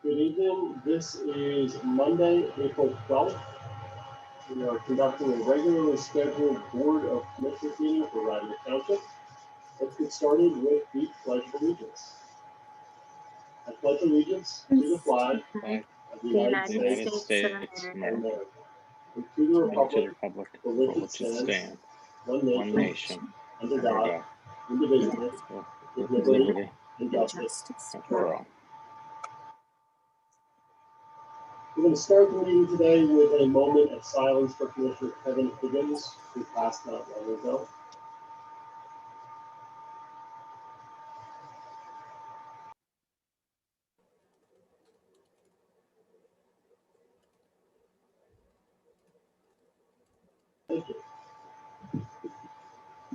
Good evening. This is Monday, April 12th. We are conducting a regularly scheduled Board of Commissioners meeting for Radnor Township. Let's get started with the Pledge of Allegiance. I pledge allegiance to the flag of the United States of America, and to the republic for which it stands, one nation, under God, indivisible, with liberty and justice for all. We're going to start the meeting today with a moment of silence for Commissioner Kevin Higgins, who passed not long ago. Thank you.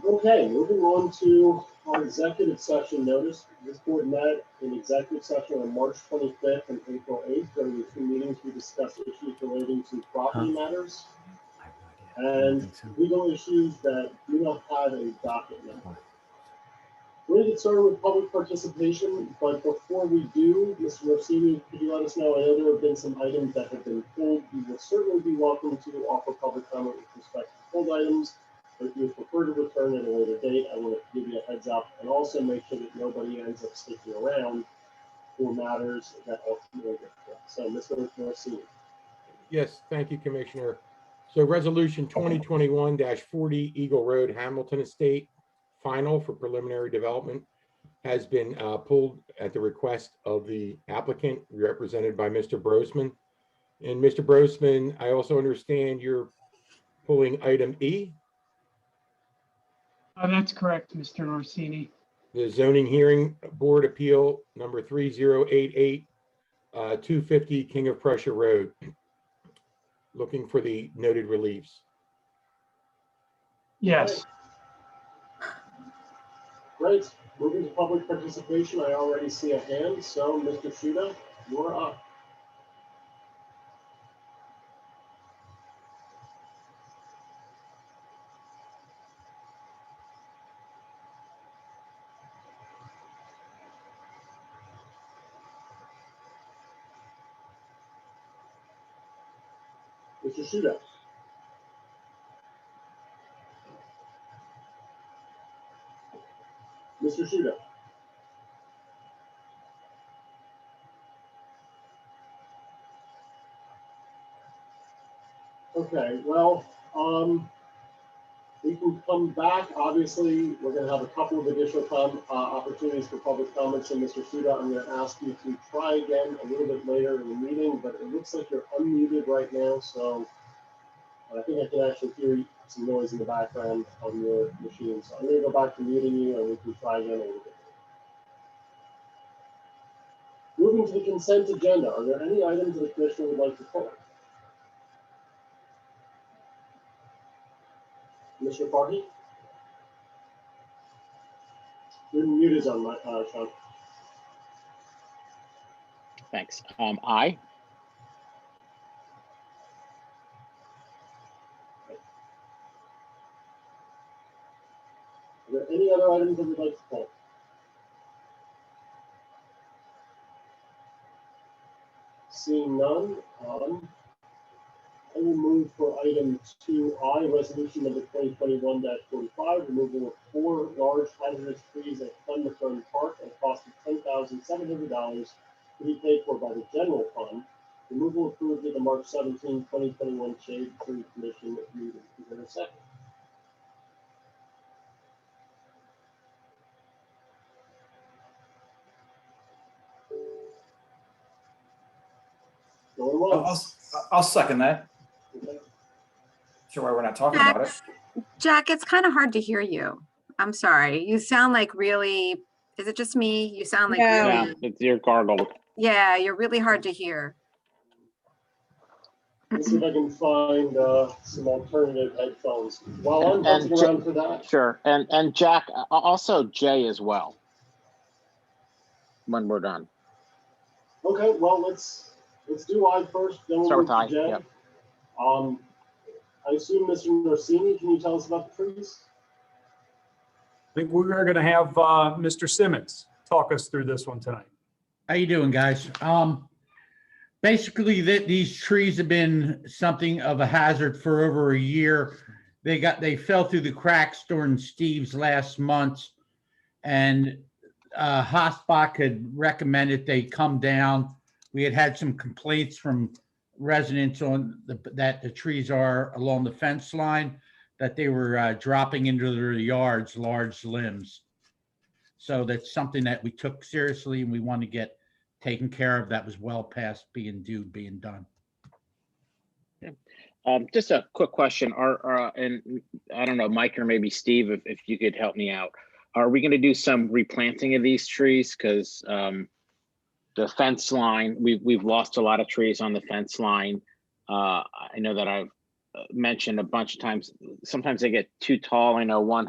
Okay, moving on to our executive session notice. This board met in executive session on March 25th and April 8th. During the two meetings, we discussed issues relating to property matters and legal issues that do not have a docket number. We're going to get started with public participation, but before we do, Mr. Rossini, could you let us know? I know there have been some items that have been pulled. You will certainly be welcome to offer public comment with respect to pulled items. But if you prefer to return at a later date, I want to give you a heads up and also make sure that nobody ends up sticking around for matters that ultimately get pulled. So, Mr. Rossini. Yes, thank you, Commissioner. So Resolution 2021-40 Eagle Road, Hamilton Estate, final for preliminary development, has been pulled at the request of the applicant, represented by Mr. Brosman. And Mr. Brosman, I also understand you're pulling item E. That's correct, Mr. Orsini. The zoning hearing board appeal number 3088, 250 King of Prussia Road. Looking for the noted reliefs. Yes. Great. Moving to public participation, I already see a hand. So, Mr. Shuda, you're up. Mr. Shuda. Mr. Shuda. Okay, well, we can come back. Obviously, we're going to have a couple of additional opportunities for public comments. And Mr. Shuda, I'm going to ask you to try again a little bit later in the meeting, but it looks like you're unmuted right now. So I think I can actually hear some noise in the background on your machine. So I'm going to go back to muting you and we can try again a little bit. Moving to the consent agenda, are there any items that the commissioner would like to pull? Mr. Parkey? Your mute is on, Sean. Thanks. Aye. Are there any other items that we'd like to pull? Seeing none, I will move for item 2I, resolution number 2021-45, removal of 4 large hazardous trees at Thunderfern Park at a cost of $10,700 to be paid for by the general fund. Removal approved at the March 17, 2021 Shade Tree Commission meeting. Is there a second? Going once. I'll second that. Okay. Sure why we're not talking about it. Jack, it's kind of hard to hear you. I'm sorry. You sound like really, is it just me? You sound like Yeah, really, it's your gargled. yeah, you're really hard to hear. Let's see if I can find some alternative headphones. While I'm hunting around for that. Sure. And Jack, also Jay as well. When we're done. Okay, well, let's do I first, then we'll Start move with to I, Jay. yep. I assume Mr. Norsini, can you tell us about the trees? I think we are going to have Mr. Simmons talk us through this one tonight. How you doing, guys? Basically, these trees have been something of a hazard for over a year. They fell through the cracks during Steve's last month, and Hosbach had recommended they come down. We had some complaints from residents on that the trees are along the fence line, that they were dropping into their yards, large limbs. So that's something that we took seriously and we want to get taken care of. That was well past being done. Just a quick question. And I don't know, Mike or maybe Steve, if you could help me out. Are we going to do some replanting of these trees? Because the fence line, we've lost a lot of trees on the fence line. I know that I've mentioned a bunch of times, sometimes they get too tall. I know one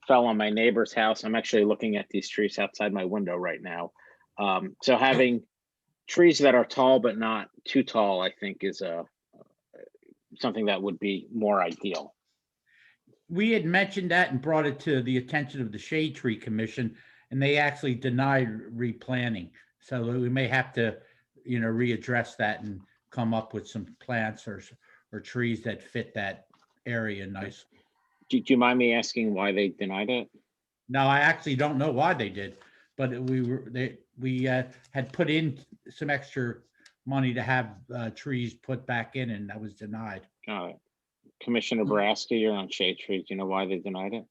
fell on my neighbor's house. I'm actually looking at these trees outside my window right now. So having trees that are tall but not too tall, I think, is something that would be more ideal. We had mentioned that and brought it to the attention of the Shade Tree Commission, and they actually denied replanting. So we may have to, readdress that and come up with some plants or trees that fit that area nicely. Do you mind me asking why they denied it? No, I actually don't know why they did, but we had put in some extra money to have trees put back in, and that was denied. Got it. Commissioner Boraski, you're on Shade Tree. Do you know why they denied it?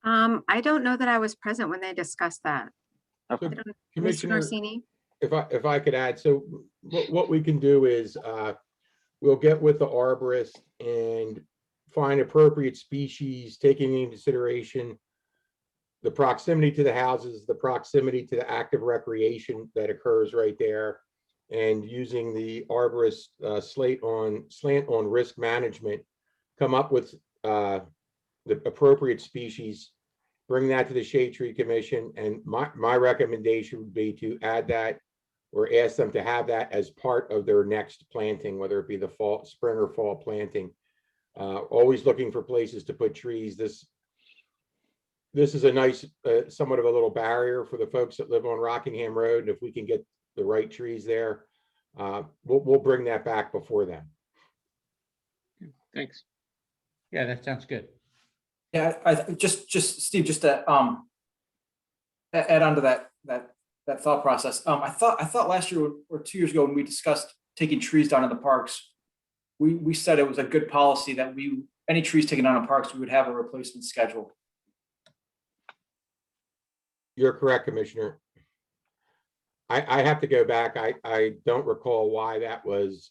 I don't know that I was present when they discussed that. Okay. I don't know. Mr. Commissioner, Norsini? if I could add, so what we can do is we'll get with the arborist and find appropriate species, taking into consideration the proximity to the houses, the proximity to the active recreation that occurs right there, and using the arborist slant on risk management, come up with the appropriate species, bring that to the Shade Tree Commission, and my recommendation would be to add that or ask them to have that as part of their next planting, whether it be the spring or fall planting. Always looking for places to put trees. This is a nice, somewhat of a little barrier for the folks that live on Rockingham Road. And if we can get the right trees there, we'll bring that back before then. Thanks. Yeah, that sounds good. Yeah, I just Steve, just to add on to that thought process. I thought last year or 2 years ago when we discussed taking trees down in the parks, we said it was a good policy that any trees taken down in parks, we would have a replacement schedule. You're correct, Commissioner. I have to go back. I don't recall why that was,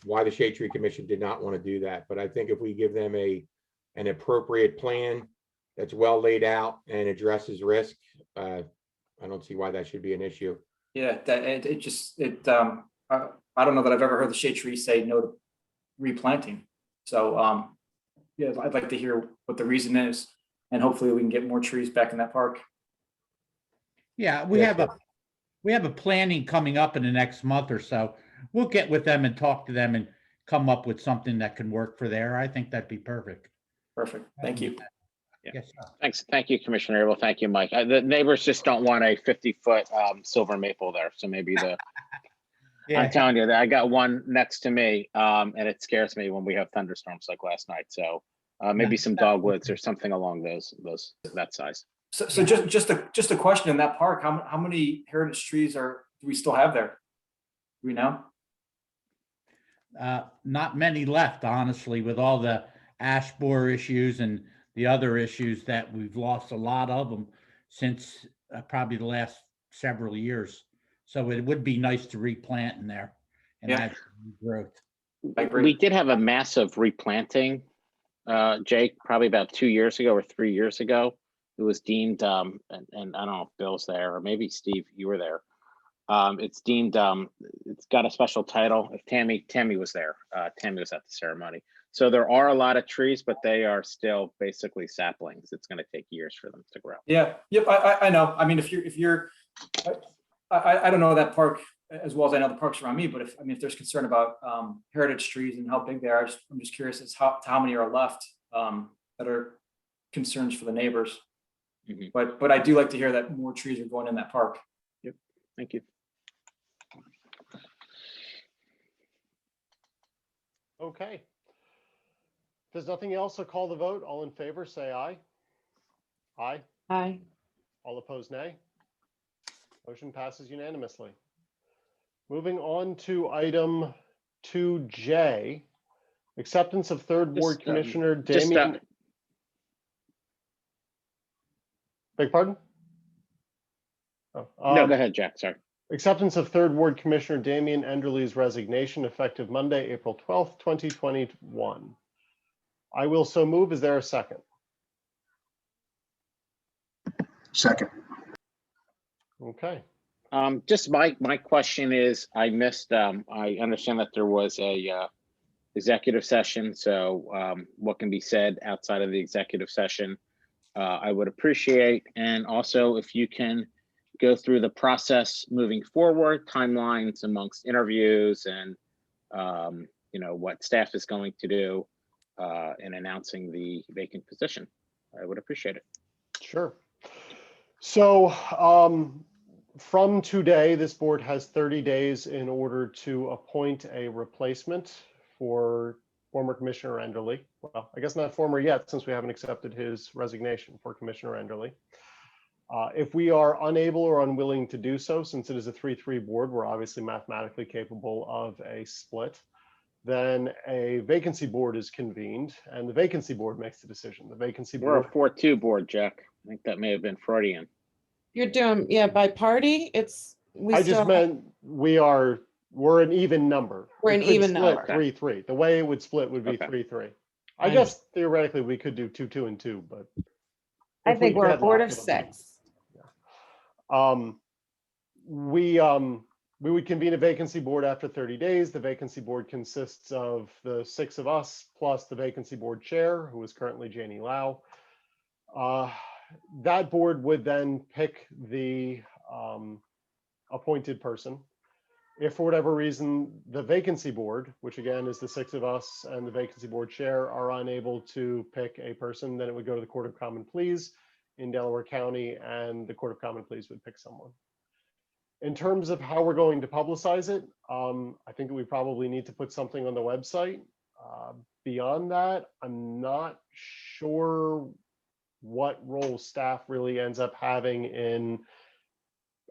why the Shade Tree Commission did not want to do that. But I think if we give them an appropriate plan that's well laid out and addresses risk, I don't see why that should be an issue. Yeah, I don't know that I've ever heard the Shade Tree say no to replanting. So yeah, I'd like to hear what the reason is, and hopefully we can get more trees back in that park. Yeah, we have a planning coming up in the next month or so. We'll get with them and talk to them and come up with something that can work for there. I think that'd be perfect. Perfect. Thank you. Yeah. Yes, sir. Thanks. Thank you, Commissioner. Well, thank you, Mike. The neighbors just don't want a 50-foot silver maple there. So maybe Yeah. I'm telling you that I got one next to me, and it scares me when we have thunderstorms like last night. So maybe some dogwoods or something along that size. So just a question in that park. How many heritage trees do we still have there? Do we know? Not many left, honestly, with all the ash borer issues and the other issues that we've lost a lot of them since probably the last several years. So it would be nice to replant in there and add some growth. We did have a massive replanting, Jake, probably about 2 years ago or 3 years ago. It was deemed, and I don't know if Bill's there or maybe Steve, you were there. It's deemed, it's got a special title. If Tammy was there, Tammy was at the ceremony. So there are a lot of trees, but they are still basically saplings. It's going to take years for them to grow. Yeah, yep, I know. I mean, if you're, I don't know that park as well as I know the parks around me, but if there's concern about heritage trees and how big they are, I'm just curious as to how many are left that are concerns for the neighbors. Mm-hmm. But I do like to hear that more trees are going in that park. Yep, thank you. Okay. If there's nothing else, I'll call the vote. All in favor, say aye. Aye. Aye. All opposed, nay. Motion passes unanimously. Moving on to item 2J, acceptance of Third Ward Commissioner Damian. Beg pardon? Oh, No, go ahead, Jack, sorry. Acceptance of Third Ward Commissioner Damian Enderle's resignation effective Monday, April 12th, 2021. I will so move. Is there a second? Second. Okay. Just my question is, I missed, I understand that there was a executive session, so what can be said outside of the executive session, I would appreciate. And also if you can go through the process moving forward, timelines amongst interviews and, you know, what staff is going to do in announcing the vacant position. I would appreciate it. Sure. So from today, this board has 30 days in order to appoint a replacement for former Commissioner Enderle. Well, I guess not former yet, since we haven't accepted his resignation for Commissioner Enderle. If we are unable or unwilling to do so, since it is a 3-3 board, we're obviously mathematically capable of a split, then a vacancy board is convened and the vacancy board makes the decision. The vacancy We're board. a 4-2 board, Jack. I think that may have been Freudian. You're doing, yeah, by party, I just meant we're an even number. We're We an could even split number. 3-3. The way it would split would be Okay. 3-3. I I guess theoretically we could do 2-2 and 2, but I if we think we're a deadlock, board of it'll be- 6. We would convene a vacancy board after 30 days. The vacancy board consists of the 6 of us plus the vacancy board chair, who is currently Janie Lau. That board would then pick the appointed person. If for whatever reason the vacancy board, which again is the 6 of us and the vacancy board chair, are unable to pick a person, then it would go to the Court of Common Pleas in Delaware County, and the Court of Common Pleas would pick someone. In terms of how we're going to publicize it, I think we probably need to put something on the website. Beyond that, I'm not sure what role staff really ends up having in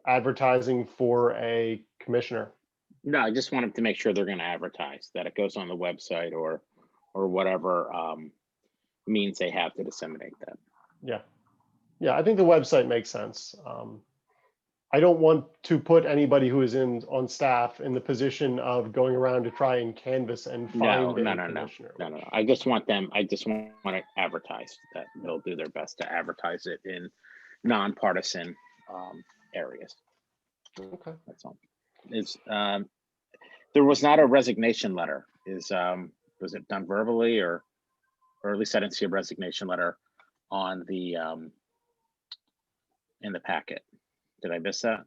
advertising for a commissioner. No, I just wanted to make sure they're going to advertise, that it goes on the website or whatever means they have to disseminate that. Yeah, I think the website makes sense. I don't want to put anybody who is on staff in the position of going around to try and canvass and find a commissioner. No. I just want it advertised, that they'll do their best to advertise it in nonpartisan areas. Okay. That's all. There was not a resignation letter. Was it done verbally or at least I didn't see a resignation letter on the in the packet. Did I miss that?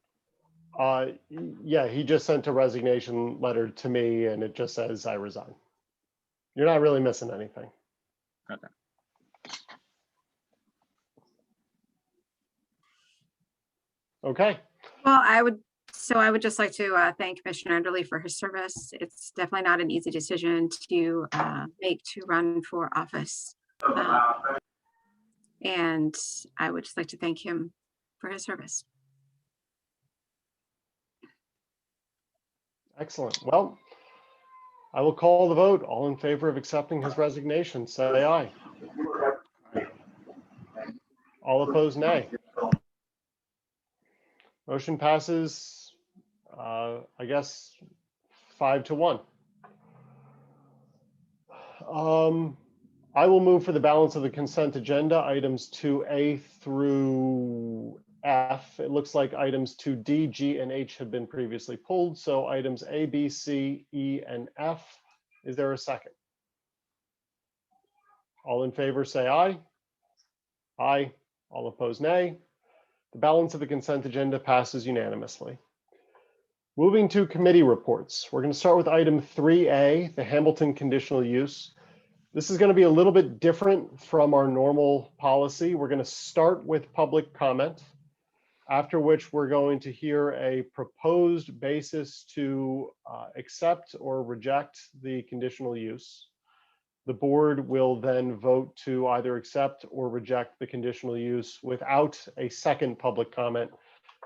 Yeah, he just sent a resignation letter to me and it just says I resign. You're not really missing anything. Okay. Okay. Well, I would just like to thank Commissioner Enderle for his service. It's definitely not an easy decision to make to run for office. And I would just like to thank him for his service. Excellent. Well, I will call the vote. All in favor of accepting his resignation, say aye. All opposed, nay. Motion passes, I guess, 5-1. I will move for the balance of the consent agenda, items 2A through F. It looks like items 2D, G, and H have been previously pulled, so items A, B, C, E, and F. Is there a second? All in favor, say aye. Aye. All opposed, nay. The balance of the consent agenda passes unanimously. Moving to committee reports. We're going to start with item 3A, the Hamilton conditional use. This is going to be a little bit different from our normal policy. We're going to start with public comment. after which we're going to hear a proposed basis to accept or reject the conditional use. The board will then vote to either accept or reject the conditional use without a second public comment.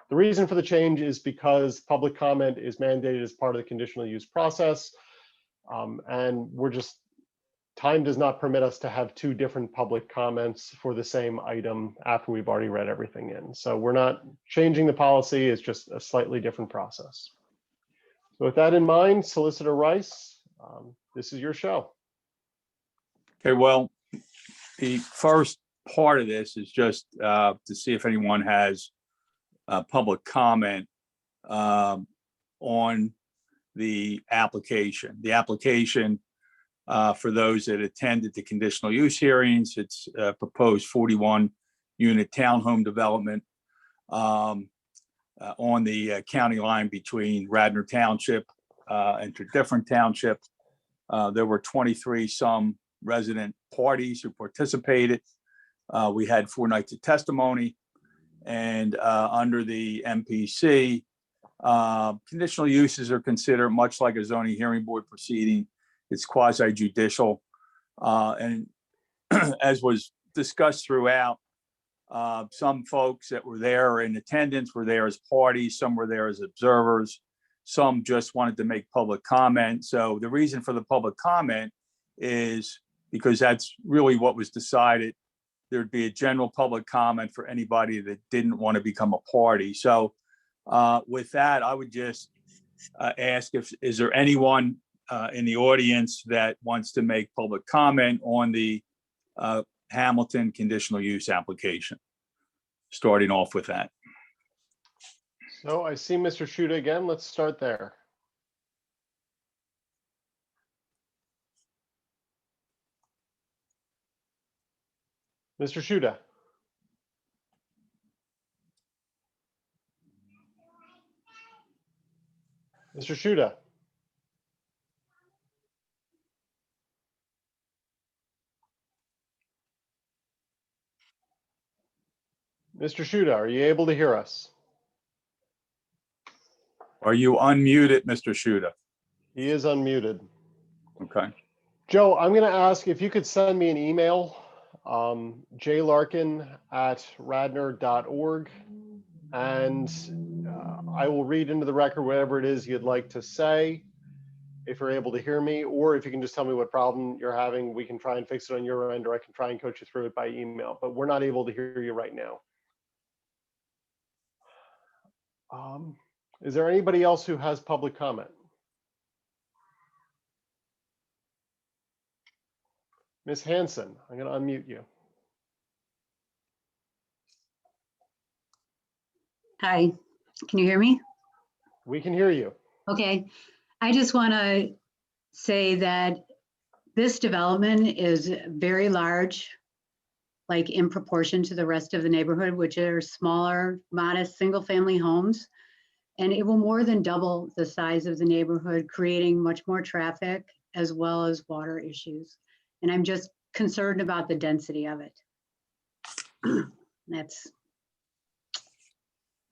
The reason for the change is because public comment is mandated as part of the conditional use process. And time does not permit us to have two different public comments for the same item after we've already read everything in. So we're not changing the policy, it's just a slightly different process. So with that in mind, Solicitor Rice, this is your show. Okay, well, the first part of this is just to see if anyone has public comment on the application. The application, for those that attended the conditional use hearings, it's a proposed 41-unit townhome development on the county line between Radnor Township and different Township. There were 23 some resident parties who participated. We had 4 nights of testimony, and under the MPC, conditional uses are considered much like a zoning hearing board proceeding. It's quasi judicial, and as was discussed throughout, some folks that were there in attendance were there as parties, some were there as observers, some just wanted to make public comment. So the reason for the public comment is because that's really what was decided. There'd be a general public comment for anybody that didn't want to become a party. So with that, I would just ask is there anyone in the audience that wants to make public comment on the Hamilton conditional use application? Starting off with that. So I see Mr. Shuda again. Let's start there. Mr. Shuda. Mr. Shuda. Mr. Shuda, are you able to hear us? Are you unmuted, Mr. Shuda? He is unmuted. Okay. Joe, I'm going to ask if you could send me an email, jlarkin@radnor.org, and I will read into the record whatever it is you'd like to say, if you're able to hear me, or if you can just tell me what problem you're having, we can try and fix it on your end, or I can try and coach you through it by email, but we're not able to hear you right now. Is there anybody else who has public comment? Ms. Hanson, I'm going to unmute you. Hi, can you hear me? We can hear you. Okay, I just want to say that this development is very large, like in proportion to the rest of the neighborhood, which are smaller, modest, single-family homes. And it will more than double the size of the neighborhood, creating much more traffic as well as water issues. And I'm just concerned about the density of it. That's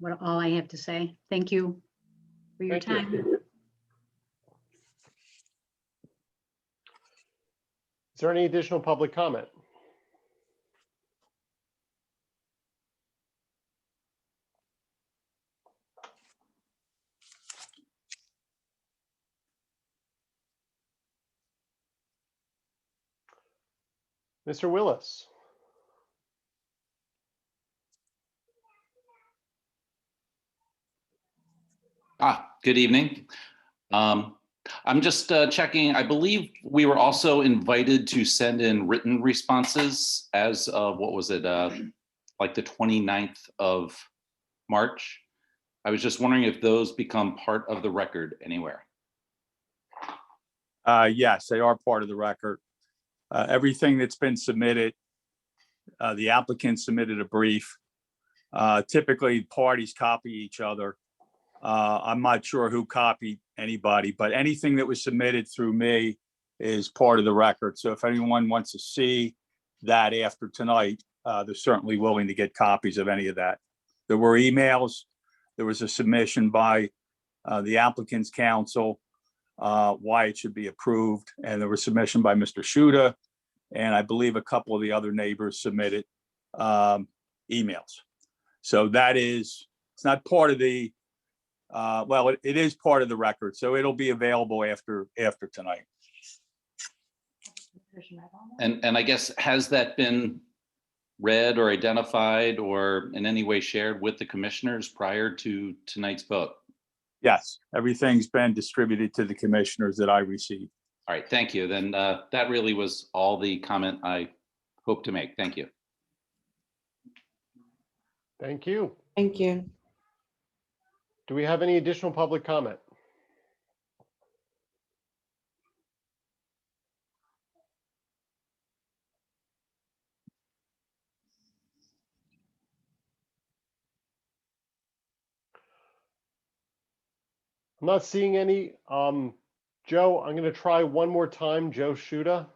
all I have to say. Thank you for your time. Is there any additional public comment? Mr. Willis. Good evening. I'm just checking. I believe we were also invited to send in written responses as of, what was it, like the 29th of March. I was just wondering if those become part of the record anywhere. Yes, they are part of the record. Everything that's been submitted, the applicant submitted a brief. Typically, parties copy each other. I'm not sure who copied anybody, but anything that was submitted through me is part of the record. So if anyone wants to see that after tonight, they're certainly willing to get copies of any of that. There were emails. There was a submission by the applicant's counsel why it should be approved. And there was submission by Mr. Shuda. And I believe a couple of the other neighbors submitted emails. So that is, it's not part of the, well, it is part of the record. So it'll be available after tonight. And I guess, has that been read or identified or in any way shared with the commissioners prior to tonight's vote? Yes, everything's been distributed to the commissioners that I received. All right, thank you. Then that really was all the comment I hope to make. Thank you. Thank you. Thank you. Do we have any additional public comment? I'm not seeing any. Joe, I'm going to try one more time. Joe Shuda.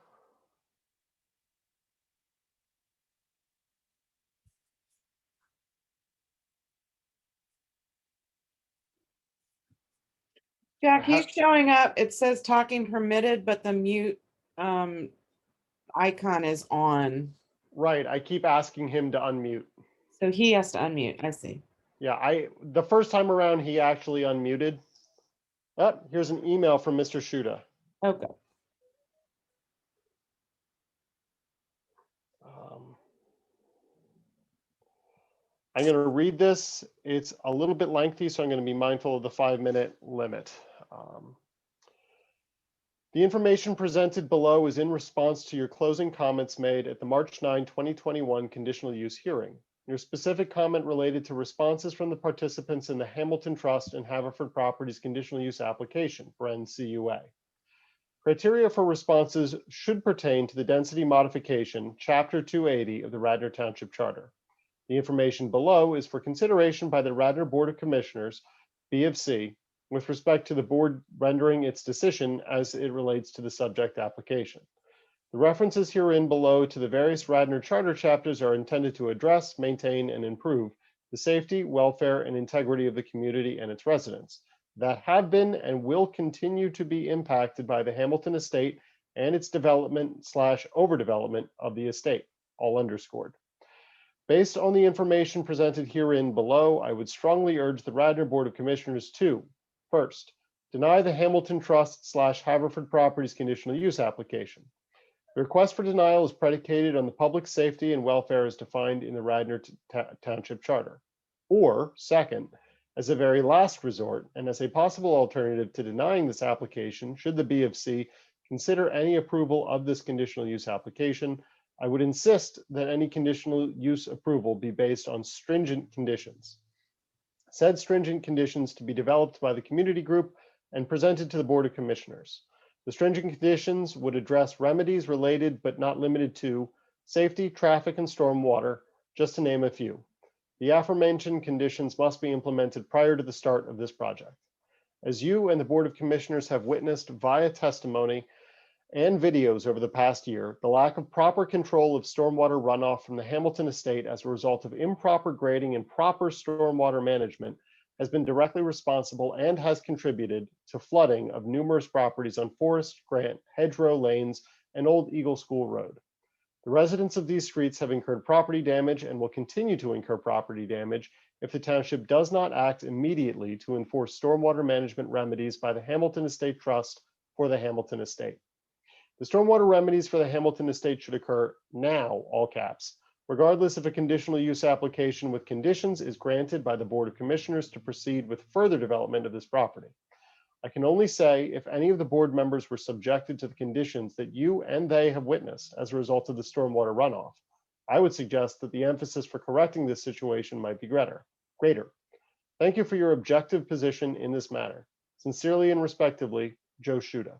Jack, he's showing up. It says talking permitted, but the mute icon is on. Right. I keep asking him to unmute. So he has to unmute. I see. Yeah, the first time around, he actually unmuted. Oh, here's an email from Mr. Shuda. Okay. I'm going to read this. It's a little bit lengthy, so I'm going to be mindful of the 5-minute limit. The information presented below is in response to your closing comments made at the March 9, 2021 conditional use hearing. Your specific comment related to responses from the participants in the Hamilton Trust and Haverford Properties conditional use application, Bren CUA. Criteria for responses should pertain to the density modification, Chapter 280 of the Radnor Township Charter. The information below is for consideration by the Radnor Board of Commissioners, B of C, with respect to the board rendering its decision as it relates to the subject application. The references herein below to the various Radnor Charter chapters are intended to address, maintain, and improve the safety, welfare, and integrity of the community and its residents that have been and will continue to be impacted by the Hamilton estate and its development/overdevelopment of the estate, all underscored. Based on the information presented herein below, I would strongly urge the Radnor Board of Commissioners to, first, deny the Hamilton Trust/Haverford Properties conditional use application. The request for denial is predicated on the public safety and welfare as defined in the Radnor Township Charter. Or, second, as a very last resort and as a possible alternative to denying this application, should the B of C consider any approval of this conditional use application, I would insist that any conditional use approval be based on stringent conditions. Said stringent conditions to be developed by the community group and presented to the Board of Commissioners. The stringent conditions would address remedies related but not limited to safety, traffic, and stormwater, just to name a few. The aforementioned conditions must be implemented prior to the start of this project. As you and the Board of Commissioners have witnessed via testimony and videos over the past year, the lack of proper control of stormwater runoff from the Hamilton estate as a result of improper grading and proper stormwater management has been directly responsible and has contributed to flooding of numerous properties on Forest, Grant, Hedgerow Lanes, and Old Eagle School Road. The residents of these streets have incurred property damage and will continue to incur property damage if the township does not act immediately to enforce stormwater management remedies by the Hamilton Estate Trust for the Hamilton estate. The stormwater remedies for the Hamilton estate should occur now, all caps, regardless if a conditional use application with conditions is granted by the Board of Commissioners to proceed with further development of this property. I can only say if any of the board members were subjected to the conditions that you and they have witnessed as a result of the stormwater runoff, I would suggest that the emphasis for correcting this situation might be greater. Thank you for your objective position in this matter. Sincerely and respectively, Joe Shuda.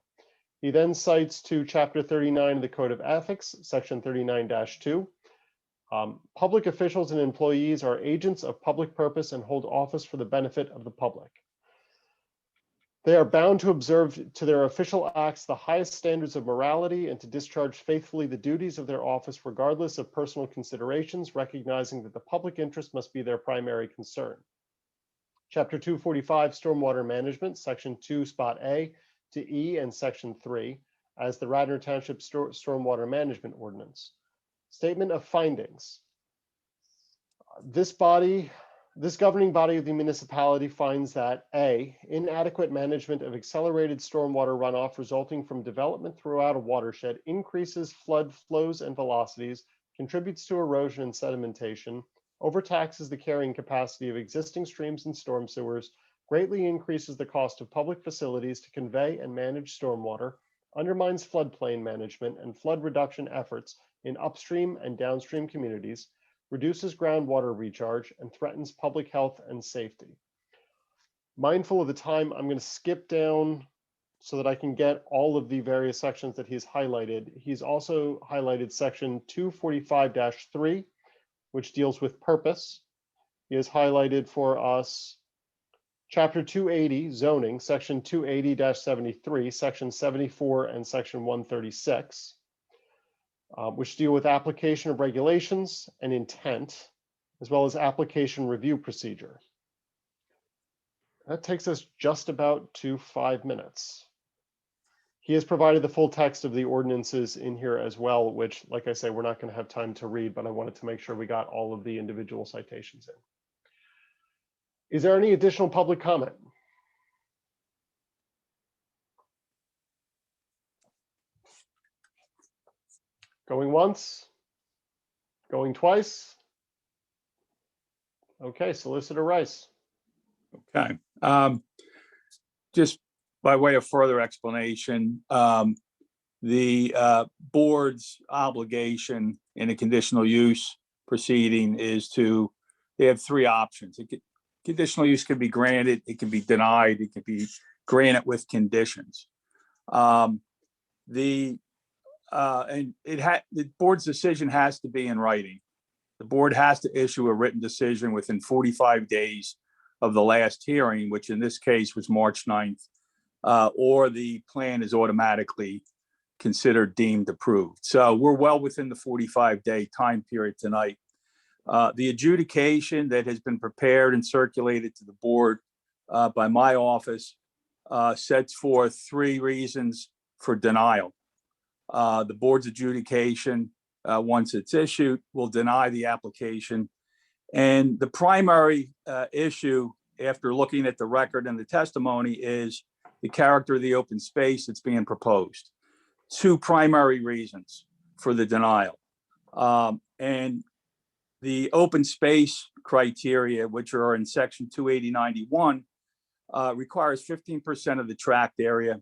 He then cites to Chapter 39 of the Code of Ethics, Section 39-2. Public officials and employees are agents of public purpose and hold office for the benefit of the public. They are bound to observe to their official acts the highest standards of morality and to discharge faithfully the duties of their office regardless of personal considerations, recognizing that the public interest must be their primary concern. Chapter 245, Stormwater Management, Section 2, Spot A to E and Section 3, as the Radnor Township Stormwater Management Ordinance. Statement of findings. This governing body of the municipality finds that A, inadequate management of accelerated stormwater runoff resulting from development throughout a watershed increases flood flows and velocities, contributes to erosion and sedimentation, overtaxes the carrying capacity of existing streams and storm sewers, greatly increases the cost of public facilities to convey and manage stormwater, undermines floodplain management and flood reduction efforts in upstream and downstream communities, reduces groundwater recharge, and threatens public health and safety. Mindful of the time, I'm going to skip down so that I can get all of the various sections that he's highlighted. He's also highlighted section 245-3, which deals with purpose. He has highlighted for us Chapter 280, zoning, section 280-73, section 74, and section 136. Which deal with application of regulations and intent, as well as application review procedure. That takes us just about to 5 minutes. He has provided the full text of the ordinances in here as well, which, like I say, we're not going to have time to read, but I wanted to make sure we got all of the individual citations in. Is there any additional public comment? Going once, going twice. Okay, Solicitor Rice. Okay. Just by way of further explanation, the board's obligation in a conditional use proceeding is they have three options. Conditional use can be granted, it can be denied, it can be granted with conditions. The board's decision has to be in writing. The board has to issue a written decision within 45 days of the last hearing, which in this case was March 9th, or the plan is automatically considered deemed approved. So we're well within the 45-day time period tonight. The adjudication that has been prepared and circulated to the board by my office sets forth three reasons for denial. The board's adjudication, once it's issued, will deny the application. And the primary issue, after looking at the record and the testimony, is the character of the open space that's being proposed. Two primary reasons for the denial. And the open space criteria, which are in section 280-91, requires 15% of the tract area.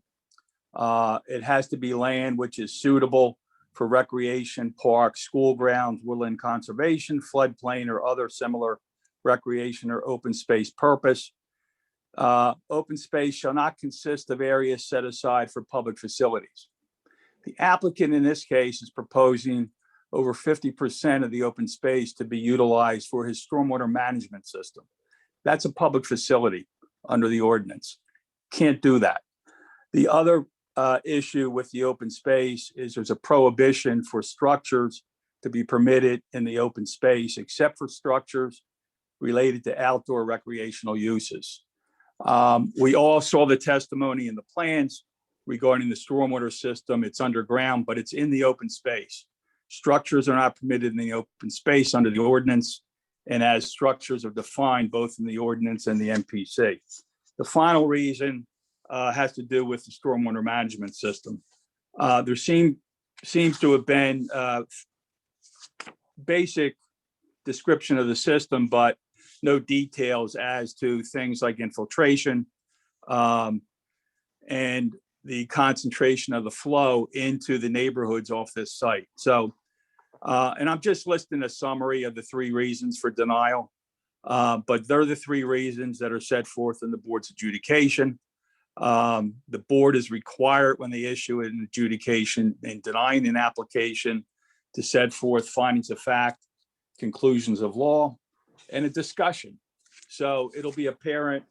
It has to be land which is suitable for recreation, parks, school grounds, woodland conservation, floodplain, or other similar recreation or open space purpose. Open space shall not consist of areas set aside for public facilities. The applicant in this case is proposing over 50% of the open space to be utilized for his stormwater management system. That's a public facility under the ordinance. Can't do that. The other issue with the open space is there's a prohibition for structures to be permitted in the open space, except for structures related to outdoor recreational uses. We all saw the testimony in the plans regarding the stormwater system. It's underground, but it's in the open space. Structures are not permitted in the open space under the ordinance, and as structures are defined both in the ordinance and the MPC. The final reason has to do with the stormwater management system. There seems to have been basic description of the system, but no details as to things like infiltration and the concentration of the flow into the neighborhoods off this site. So, and I'm just listing a summary of the three reasons for denial, but they're the three reasons that are set forth in the board's adjudication. The board is required when they issue an adjudication in denying an application to set forth findings of fact, conclusions of law, and a discussion. So it'll be apparent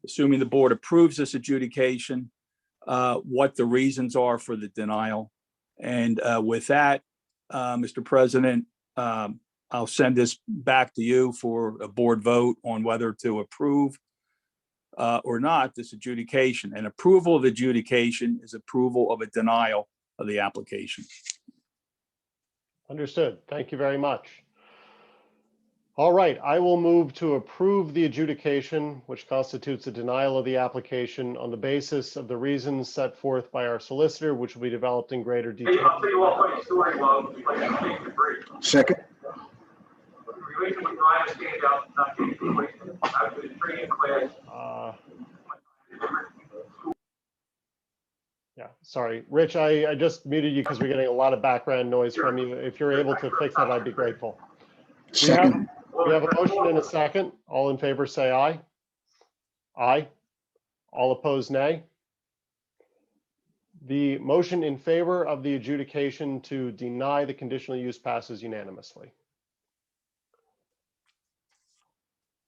assuming the board approves this adjudication, what the reasons are for the denial. And with that, Mr. President, I'll send this back to you for a board vote on whether to approve or not this adjudication. And approval of adjudication is approval of a denial of the application. Understood. Thank you very much. All right, I will move to approve the adjudication, which constitutes a denial of the application on the basis of the reasons set forth by our solicitor, which will be developed in greater detail. I'll tell you what funny story, Mo. Second. Yeah, sorry, Rich, I just muted you because we're getting a lot of background noise from you. If you're able to fix that, I'd be grateful. Second. We have a motion and a second. All in favor, say aye. Aye. All opposed, nay. The motion in favor of the adjudication to deny the conditional use passes unanimously.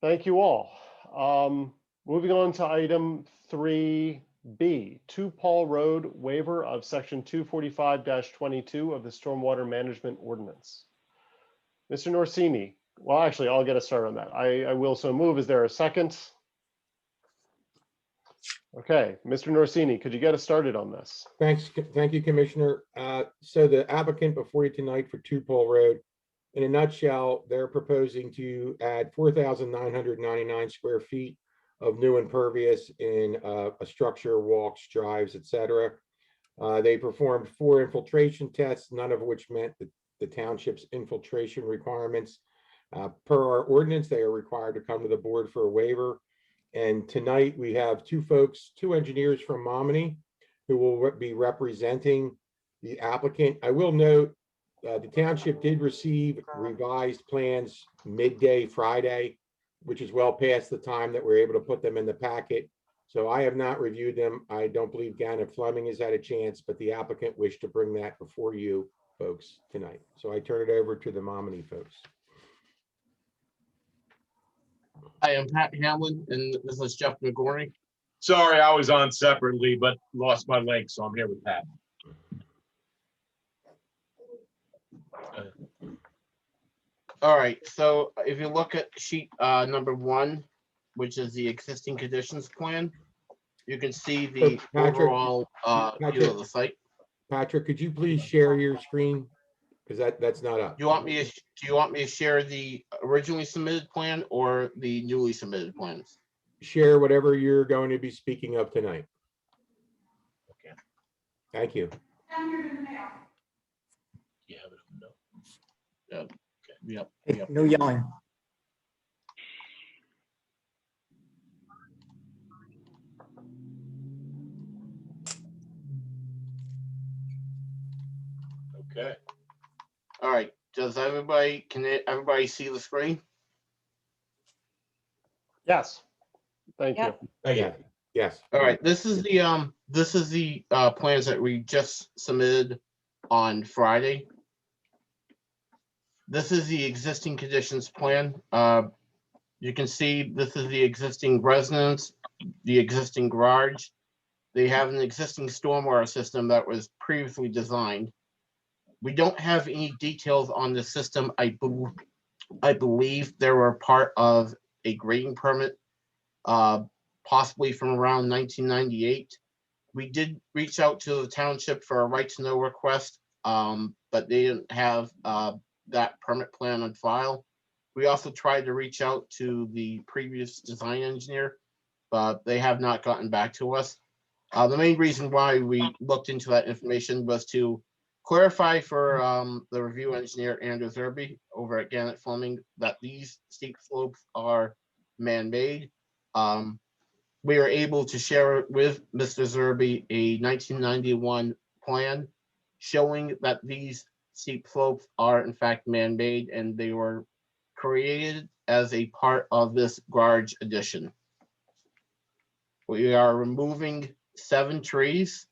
Thank you all. Moving on to item 3B, 2 Paul Road, waiver of section 245-22 of the Stormwater Management Ordinance. Mr. Norsini, well, actually, I'll get us started on that. I will so move. Is there a second? Okay, Mr. Norsini, could you get us started on this? Thanks. Thank you, Commissioner. So the applicant before you tonight for 2 Paul Road, in a nutshell, they're proposing to add 4,999 square feet of new impervious in a structure, walks, drives, etc. They performed 4 infiltration tests, none of which met the township's infiltration requirements. Per our ordinance, they are required to come to the board for a waiver. And tonight we have 2 folks, 2 engineers from Mominy who will be representing the applicant. I will note the township did receive revised plans midday Friday, which is well past the time that we're able to put them in the packet. So I have not reviewed them. I don't believe Gannett Fleming has had a chance, but the applicant wished to bring that before you folks tonight. So I turn it over to the Mominy folks. I am Pat Hamlin, and this is Jeff McGorney. Sorry, I was on separately, but lost my link, so I'm here with Pat. All right, so if you look at sheet number 1, which is the existing conditions plan, you can see the Patrick, overall view of the site. Patrick, could you please share your screen? Because that's not up. Do you want me to share the originally submitted plan or the newly submitted plans? Share whatever you're going to be speaking of tonight. Okay. Thank you. You have it. No. Okay. Yep. Hey, Yep. no yelling. Okay. All right. Does everybody, everybody see the screen? Yes. Thank you. Yeah. Yes. All right. This is the plans that we just submitted on Friday. This is the existing conditions plan. You can see this is the existing residence, the existing garage. They have an existing stormwater system that was previously designed. We don't have any details on the system. I believe they were part of a grading permit, possibly from around 1998. We did reach out to the township for a right to know request, but they didn't have that permit plan on file. We also tried to reach out to the previous design engineer, but they have not gotten back to us. The main reason why we looked into that information was to clarify for the review engineer, Andrew Zerby, over at Gannett Fleming, that these steep slopes are man-made. We were able to share with Mr. Zerby a 1991 plan showing that these steep slopes are in fact man-made, and they were created as a part of this garage addition. We are removing 7 trees.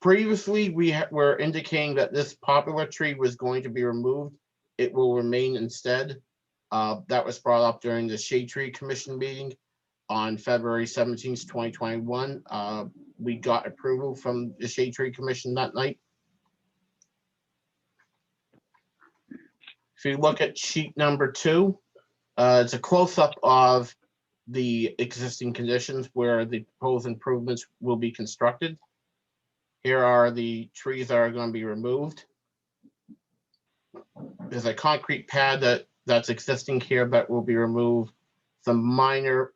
Previously, we were indicating that this popular tree was going to be removed. It will remain instead. That was brought up during the Shade Tree Commission meeting. on February 17th, 2021. We got approval from the Shade Tree Commission that night. If you look at sheet number 2, it's a close-up of the existing conditions where the proposed improvements will be constructed. Here are the trees that are going to be removed. There's a concrete pad that's existing here that will be removed. Some minor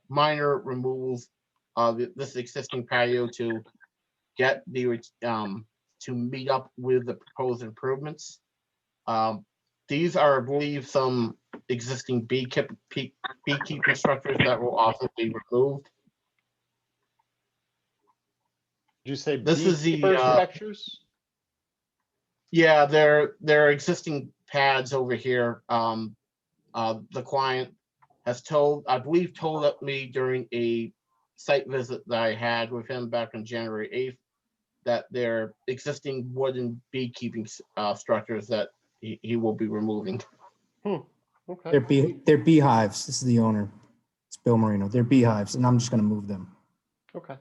removals of this existing patio to get the to meet up with the proposed improvements. These are, I believe, some existing beekeeping structures that will also be removed. Did you say This is the beekeeper structures? Yeah, there are existing pads over here. The client has told me during a site visit that I had with him back on January 8th that they're existing wooden beekeeping structures that he will be removing. Okay. They're beehives. This is the owner. It's Bill Marino. They're beehives, and I'm just going to move them. Okay.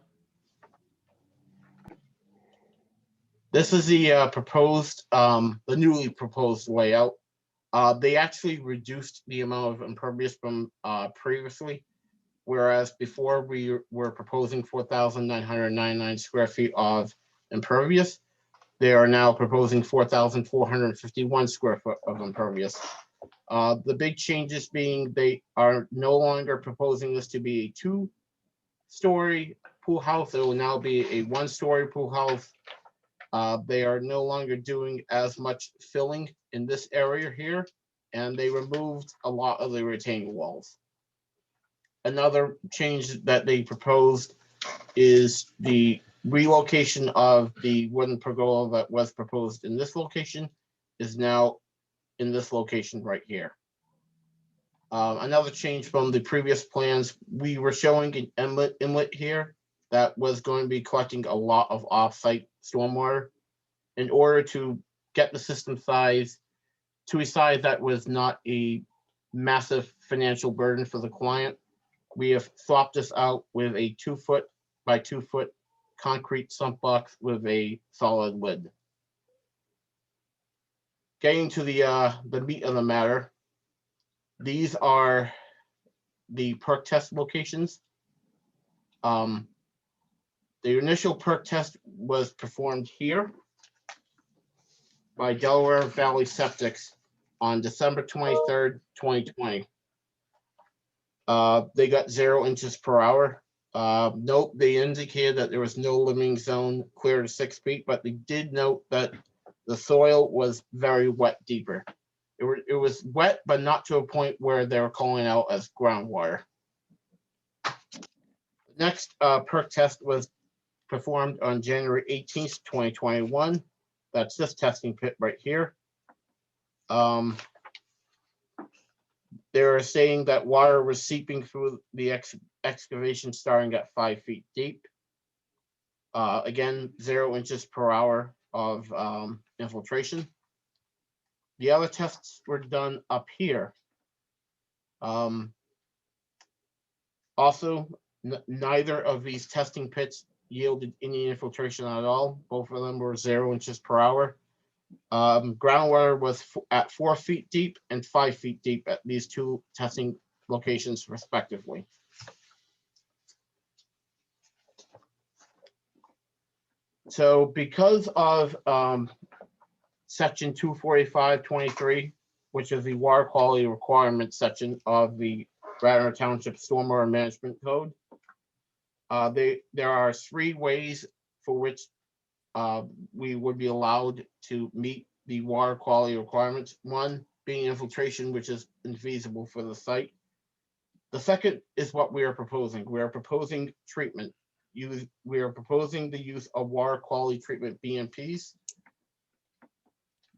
This is the proposed, the newly proposed layout. They actually reduced the amount of impervious from previously, whereas before we were proposing 4,999 square feet of impervious. They are now proposing 4,451 square foot of impervious. The big changes being they are no longer proposing this to be a 2-story pool house. It will now be a 1-story pool house. They are no longer doing as much filling in this area here, and they removed a lot of the retaining walls. Another change that they proposed is the relocation of the wooden pergola that was proposed in this location is now in this location right here. Another change from the previous plans, we were showing an inlet here that was going to be collecting a lot of off-site stormwater. In order to get the system size to a size that was not a massive financial burden for the client, we have swapped this out with a 2-foot by 2-foot concrete sump box with a solid lid. Getting to the meat of the matter, these are the perk test locations. The initial perk test was performed here by Delaware Valley Septics on December 23rd, 2020. They got 0 inches per hour. Note, they indicated that there was no limiting zone clear to 6 feet, but they did note that the soil was very wet deeper. It was wet, but not to a point where they were calling out as groundwater. Next perk test was performed on January 18th, 2021. That's this testing pit right here. They're saying that water was seeping through the excavation starting at 5 feet deep. Again, 0 inches per hour of infiltration. The other tests were done up here. Also, neither of these testing pits yielded any infiltration at all. Both of them were 0 inches per hour. Groundwater was at 4 feet deep and 5 feet deep at these 2 testing locations respectively. So because of section 245.23, which is the water quality requirement section of the Radnor Township Stormwater Management Code, there are 3 ways for which we would be allowed to meet the water quality requirements. One being infiltration, which is infeasible for the site. The second is what we are proposing. We are proposing treatment. We are proposing the use of water quality treatment BMPs.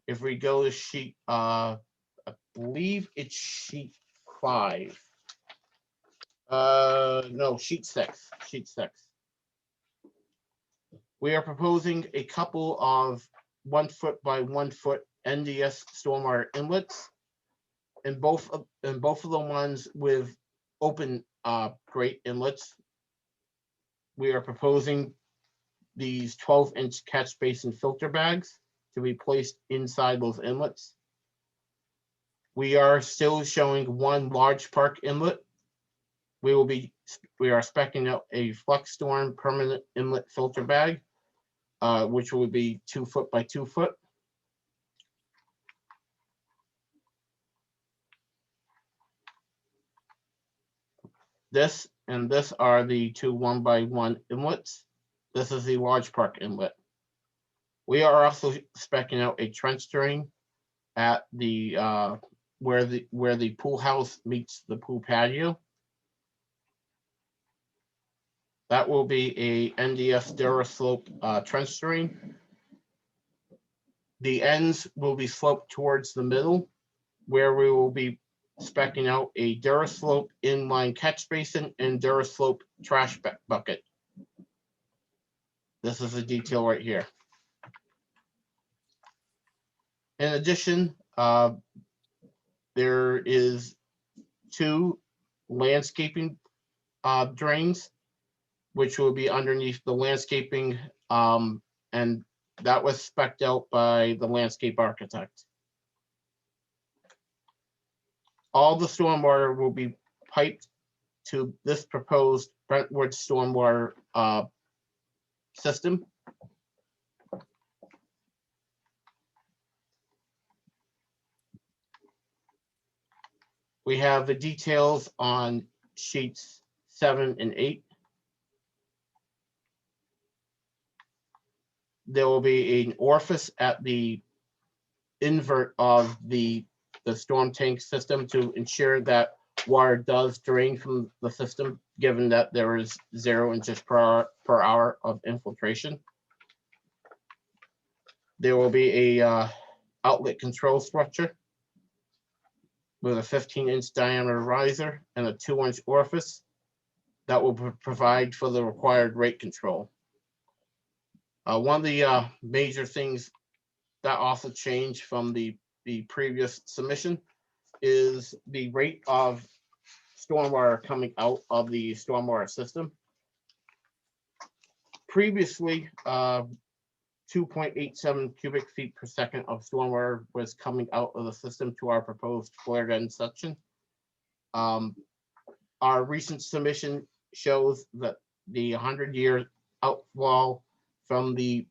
If we go to sheet, I believe it's sheet 5. No, sheet 6. Sheet 6. We are proposing a couple of 1 foot by 1 foot NDS stormwater inlets, and both of the ones with open grate inlets. We are proposing these 12-inch catch basin filter bags to be placed inside those inlets. We are still showing one large park inlet. We are speccing out a flex storm permanent inlet filter bag, which will be 2 foot by 2 foot. This and this are the 2 1x1 inlets. This is the large park inlet. We are also speccing out a trench drain at the where the pool house meets the pool patio. That will be a NDS DuraSlope trench drain. The ends will be sloped towards the middle, where we will be speccing out a DuraSlope inline catch basin and DuraSlope trash bucket. This is a detail right here. In addition, there is 2 landscaping drains, which will be underneath the landscaping, and that was spec'd out by the landscape architect. All the stormwater will be piped to this proposed Brentwood stormwater system. We have the details on sheets 7 and 8. There will be an orifice at the invert of the storm tank system to ensure that water does drain from the system, given that there is 0 inches per hour of infiltration. There will be a outlet control structure with a 15-inch diameter riser and a 2-inch orifice that will provide for the required rate control. One of the major things that also changed from the previous submission is the rate of stormwater coming out of the stormwater system. Previously, 2.87 cubic feet per second of stormwater was coming out of the system to our proposed flared end section. Our recent submission shows that the 100-year outflow from the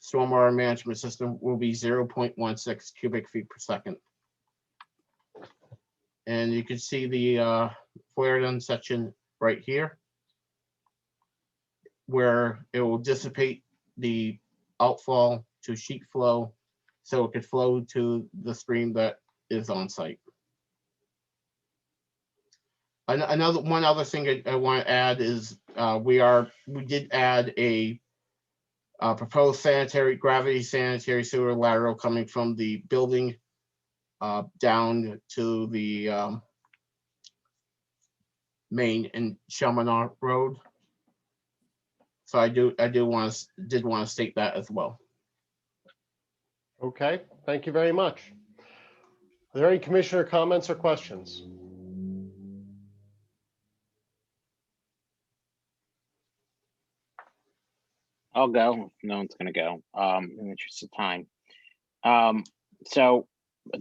stormwater management system will be 0.16 cubic feet per second. And you can see the flared end section right here, where it will dissipate the outfall to sheet flow so it could flow to the stream that is on site. One other thing I want to add is we did add a proposed gravity sanitary sewer lateral coming from the building down to the main and Chaminade Road. So I did want to state that as well. Okay, thank you very much. Are there any commissioner comments or questions? I'll go. If no one's going to go in the interest of time. So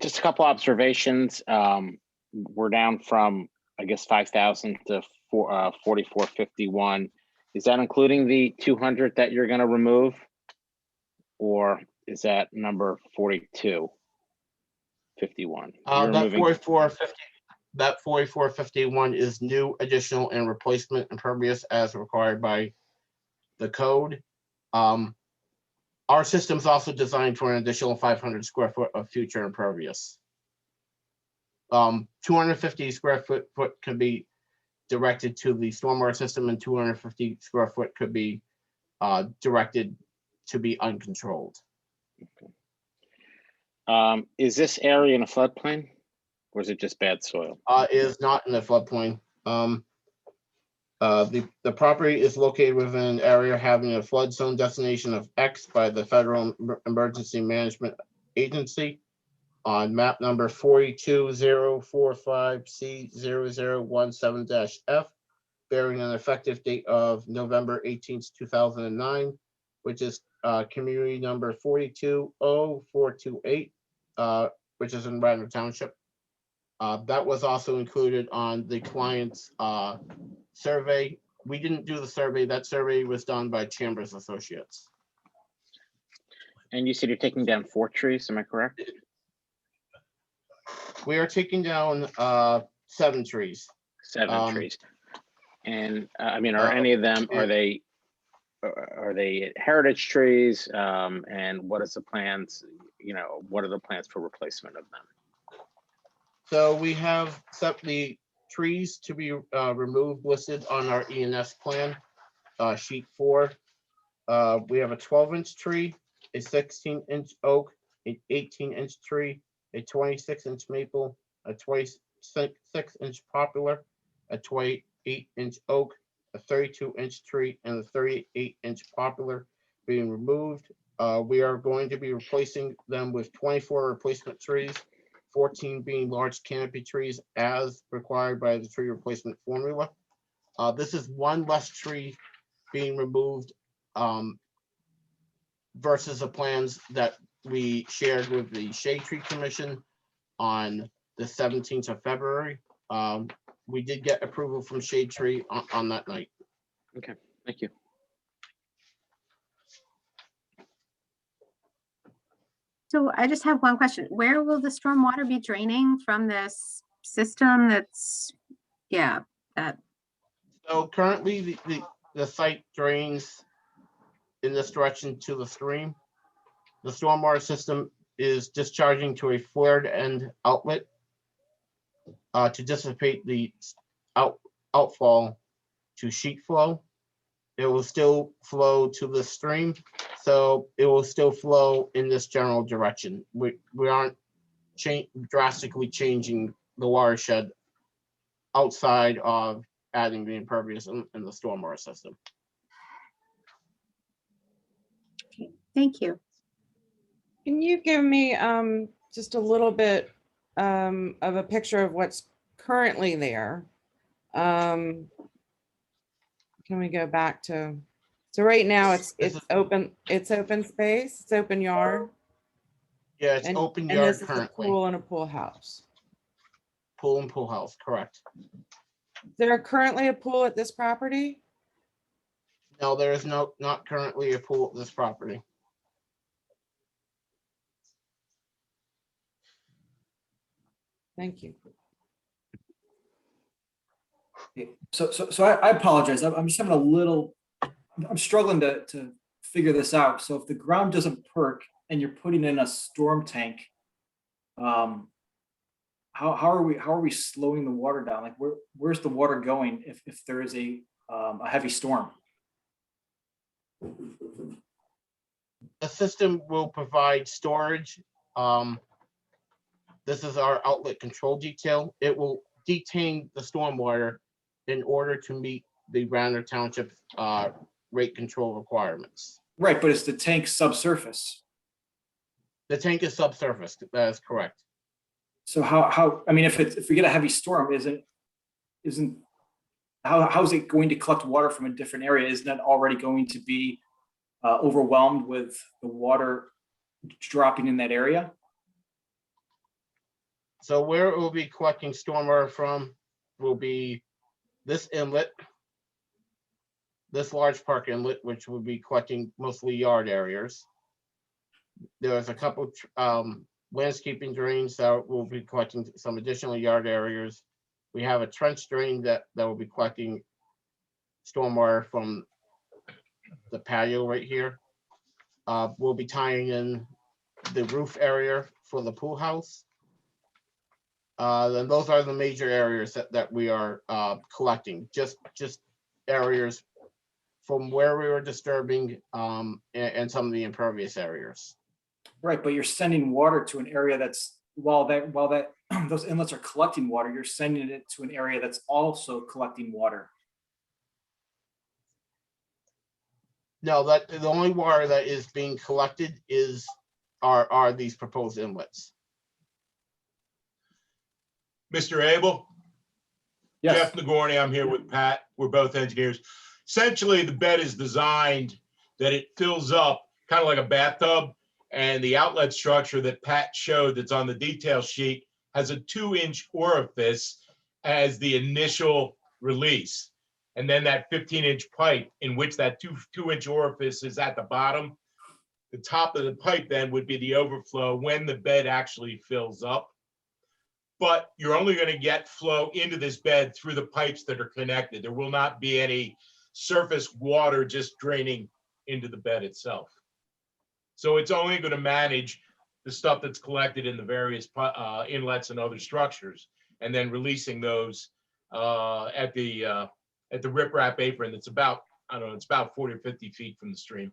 just a couple observations. We're down from, I guess, 5,000 to 4,451. Is that including the 200 that you're going to remove? Or is that number 4251? That 4451 is new, additional, and replacement impervious as required by the code. Our system's also designed for an additional 500 square foot of future impervious. 250 square foot could be directed to the stormwater system, and 250 square foot could be directed to be uncontrolled. Okay. Is this area in a floodplain, or is it just bad soil? It is not in the floodplain. The property is located within an area having a flood zone designation of X by the Federal Emergency Management Agency. on map number 42045C0017-F, bearing an effective date of November 18th, 2009, which is community number 420-428, which is in Radnor Township. That was also included on the client's survey. We didn't do the survey. That survey was done by Chambers Associates. And you said you're taking down 4 trees, am I correct? We are taking down 7 trees. 7 trees. And I mean, are any of them, are they heritage trees? And what is the plans, you know, what are the plans for replacement of them? So we have set the trees to be removed listed on our ENS plan, sheet 4. We have a 12-inch tree, a 16-inch oak, an 18-inch tree, a 26-inch maple, a 26-inch poplar, a 28-inch oak, a 32-inch tree, and a 38-inch poplar being removed. We are going to be replacing them with 24 replacement trees, 14 being large canopy trees as required by the tree replacement formula. This is 1 less tree being removed versus the plans that we shared with the Shade Tree Commission on the 17th of February. We did get approval from Shade Tree on that night. Okay, thank you. So I just have one question. Where will the stormwater be draining from this system that's, yeah, that, So currently the site drains in this direction to the stream. The stormwater system is discharging to a flared end outlet to dissipate the outfall to sheet flow. It will still flow to the stream, so it will still flow in this general direction. We aren't drastically changing the watershed outside of adding the impervious in the stormwater system. thank you. Can you give me just a little bit of a picture of what's currently there? Can we go back to, so right now it's open space, it's open yard. Yeah, it's and- open and yard this is a currently. Pool and a pool house. Pool and pool house, correct. Is there currently a pool at this property? No, there is not currently a pool at this property. Thank you. So I apologize. I'm just having a little, I'm struggling to figure this out. So if the ground doesn't perk and you're putting in a storm tank, how are we slowing the water down? Like where's the water going if there is a heavy storm? The system will provide storage. This is our outlet control detail. It will detain the stormwater in order to meet the Radnor Township rate control requirements. Right, but it's the tank subsurface. The tank is subsurface. That is correct. So how I mean, if we get a heavy storm, how is it going to collect water from a different area? Isn't that already going to be overwhelmed with the water dropping in that area? So where it will be collecting stormwater from will be this inlet, this large park inlet, which will be collecting mostly yard areas. There's a couple landscaping drains that will be collecting some additional yard areas. We have a trench drain that will be collecting stormwater from the patio right here. We'll be tying in the roof area for the pool house. Then those are the major areas that we are collecting, just areas from where we were disturbing and some of the impervious areas. Right, but you're sending water to an area that's while that those inlets are collecting water, you're sending it to an area that's also collecting water. No, that the only water that is being collected are these proposed inlets. Mr. Abel? Yes. Jeff Nagorny, I'm here with Pat. We're both engineers. Essentially, the bed is designed that it fills up kind of like a bathtub, and the outlet structure that Pat showed that's on the detail sheet has a 2-inch orifice as the initial release. And then that 15-inch pipe in which that 2-inch orifice is at the bottom. The top of the pipe then would be the overflow when the bed actually fills up. But you're only going to get flow into this bed through the pipes that are connected. There will not be any surface water just draining into the bed itself. So it's only going to manage the stuff that's collected in the various inlets and other structures, and then releasing those at the riprap apron that's about, I don't know, it's about 40 or 50 feet from the stream.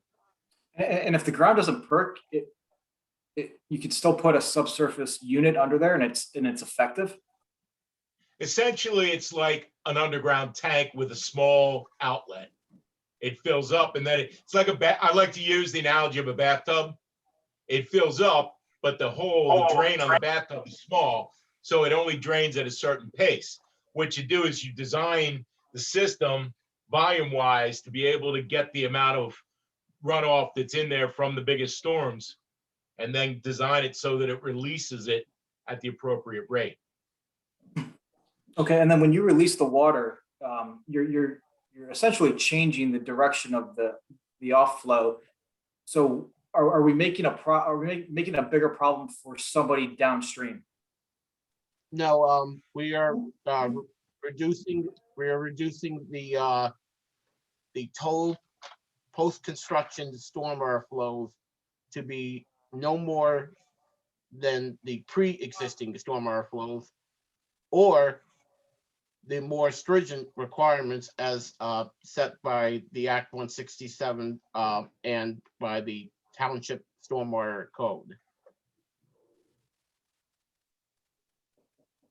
And if the ground doesn't perk, you could still put a subsurface unit under there and it's effective. Essentially, it's like an underground tank with a small outlet. It fills up, and then it's like I like to use the analogy of a bathtub. It fills up, but the drain on the bathtub is small, so it only drains at a certain pace. What you do is you design the system volume-wise to be able to get the amount of runoff that's in there from the biggest storms, and then design it so that it releases it at the appropriate rate. Okay, and then when you release the water, you're essentially changing the direction of the off flow. So are we making a bigger problem for somebody downstream? No, we are reducing the total post-construction stormwater flows to be no more than the pre-existing stormwater flows, or the more stringent requirements as set by the Act 167 and by the Township Stormwater Code.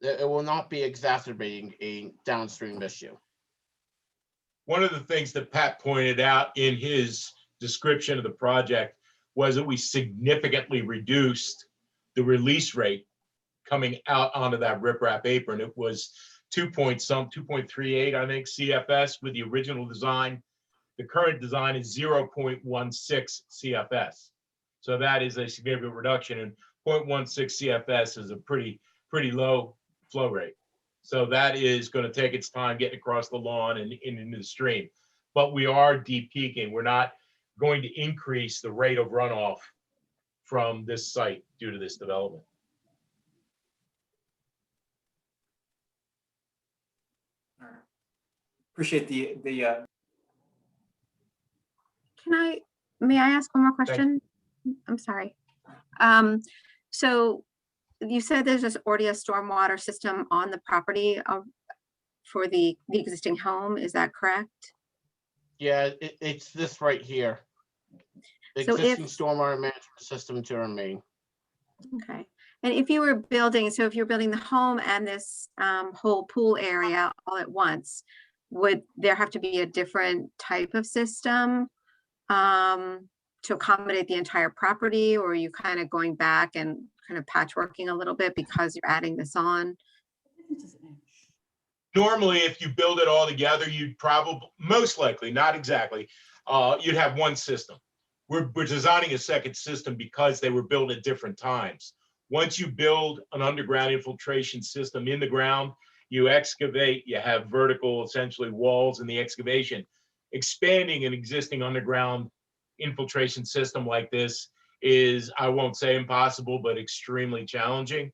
It will not be exacerbating a downstream issue. One of the things that Pat pointed out in his description of the project was that we significantly reduced the release rate coming out onto that riprap apron. It was 2.38, I think, CFS with the original design. The current design is 0.16 CFS. So that is a significant reduction, and 0.16 CFS is a pretty low flow rate. So that is going to take its time getting across the lawn and into the stream. But we are de-peaking. We're not going to increase the rate of runoff from this site due to this development. Appreciate the May I ask one more question? I'm sorry. So you said there's already a stormwater system on the property for the existing home, is that correct? Yeah, it's this right here. Existing stormwater management system to remain. Okay. And if you were building, so if you're building the home and this whole pool area all at once, would there have to be a different type of system to accommodate the entire property, or are you kind of going back and kind of patchworking a little bit because you're adding this on? Normally, if you build it all together, you'd probably, most likely, not exactly, you'd have one system. We're designing a second system because they were built at different times. Once you build an underground infiltration system in the ground, you excavate, you have vertical, essentially walls in the excavation. Expanding an existing underground infiltration system like this is, I won't say impossible, but extremely challenging.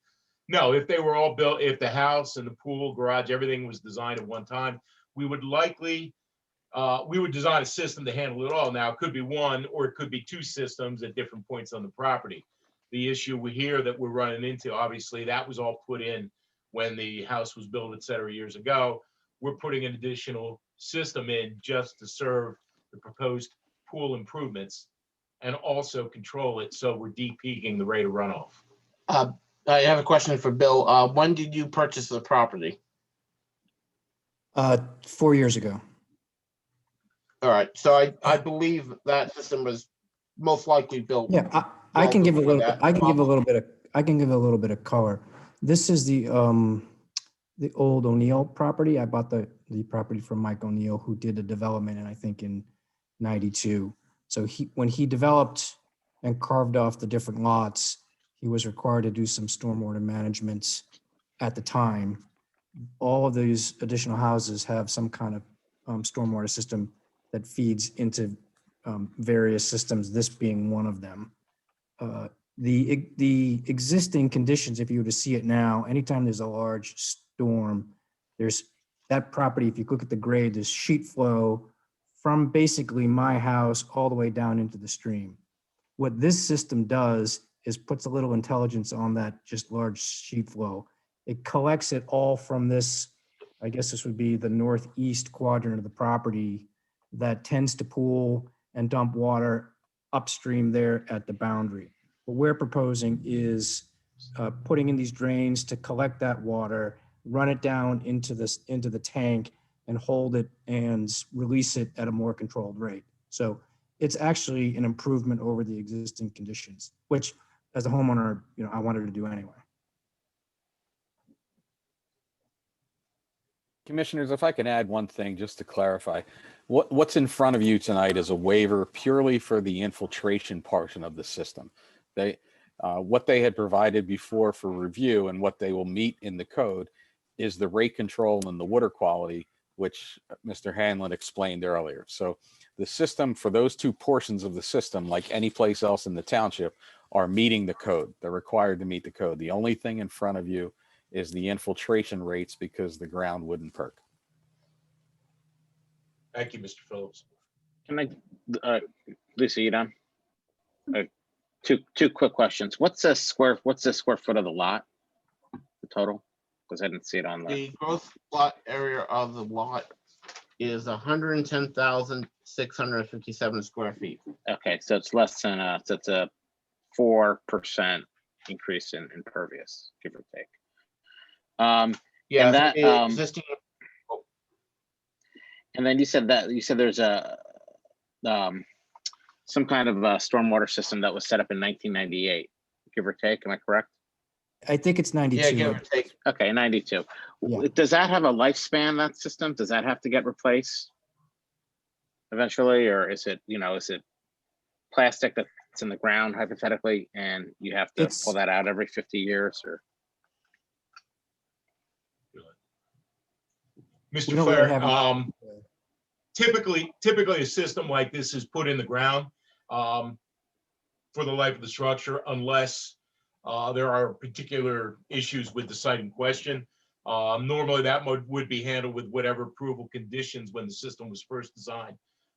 No, if they were all built, if the house and the pool, garage, everything was designed at one time, we would likely, we would design a system to handle it all. Now, it could be one, or it could be two systems at different points on the property. The issue here that we're running into, obviously, that was all put in when the house was built, et cetera, years ago. We're putting an additional system in just to serve the proposed pool improvements and also control it, so we're de-peaking the rate of runoff. I have a question for Bill. When did you purchase the property? 4 years ago. All right, so I believe that system was most likely built. Yeah, I can give a little bit of color. This is the the old O'Neill property. I bought the property from Mike O'Neill, who did the development, and I think in 92. So when he developed and carved off the different lots, he was required to do some stormwater management at the time. All of these additional houses have some kind of stormwater system that feeds into various systems, this being one of them. The existing conditions, if you were to see it now, anytime there's a large storm, there's that property, if you look at the grade, there's sheet flow from basically my house all the way down into the stream. What this system does is puts a little intelligence on that just large sheet flow. It collects it all from this, I guess this would be the northeast quadrant of the property that tends to pool and dump water upstream there at the boundary. What we're proposing is putting in these drains to collect that water, run it down into the tank, and hold it and release it at a more controlled rate. So it's actually an improvement over the existing conditions, which as a homeowner, I wanted to do anyway. Commissioners, if I can add one thing just to clarify, what's in front of you tonight is a waiver purely for the infiltration portion of the system. What they had provided before for review and what they will meet in the code is the rate control and the water quality, which Mr. Hanlon explained earlier. So the system for those two portions of the system, like any place else in the township, are meeting the code. They're required to meet the code. The only thing in front of you is the infiltration rates because the ground wouldn't perk. Thank you, Mr. Phillips. Can I, Lisa, you done? Two quick questions. What's the square foot of the lot, the total? Because I didn't see it on The gross lot area of the lot is 110,657 square feet. Okay, so it's less than so it's a 4% increase in impervious, give or take. Yeah, and that existing. And then you said there's a some kind of a stormwater system that was set up in 1998, give or take. Am I correct? I think it's 92. Yeah, give or take. Okay, 92. Yeah. Does that have a lifespan, that system? Does that have to get replaced eventually, or is it plastic that's in the ground hypothetically, and you have to pull that out every 50 years, or? Mr. Flair, typically a system like this is put in the ground for the life of the structure, unless there are particular issues with the site in question. Normally that would be handled with whatever approval conditions when the system was first designed.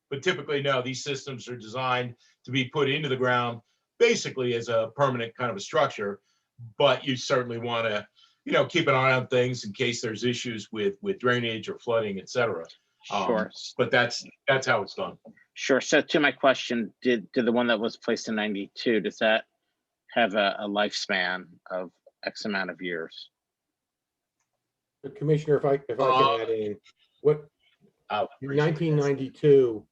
But typically, no, these systems are designed to be put into the ground basically as a permanent kind of a structure, but you certainly want to keep an eye on things in case there's issues with drainage or flooding, et cetera. Sure. But that's how it's done. Sure. So to my question, did the one that was placed in 92, does that have a lifespan of X amount of years? Commissioner, if I can add in, what 1992,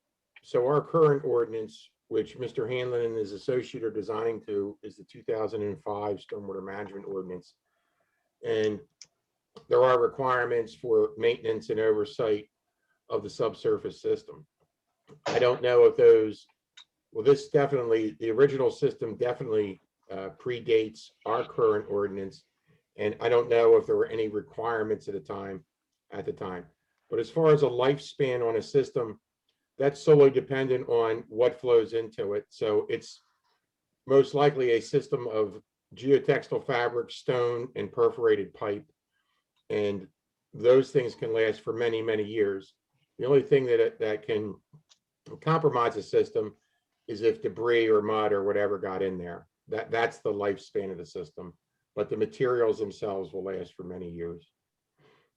so our current ordinance, which Mr. Hanlon and his associate are designing to, is the 2005 Stormwater Management Ordinance. And there are requirements for maintenance and oversight of the subsurface system. I don't know if those, this definitely, the original system definitely predates our current ordinance. And I don't know if there were any requirements at the time. But as far as a lifespan on a system, that's solely dependent on what flows into it. So it's most likely a system of geotextile fabric, stone, and perforated pipe. And those things can last for many, many years. The only thing that can compromise a system is if debris or mud or whatever got in there. That's the lifespan of the system. But the materials themselves will last for many years.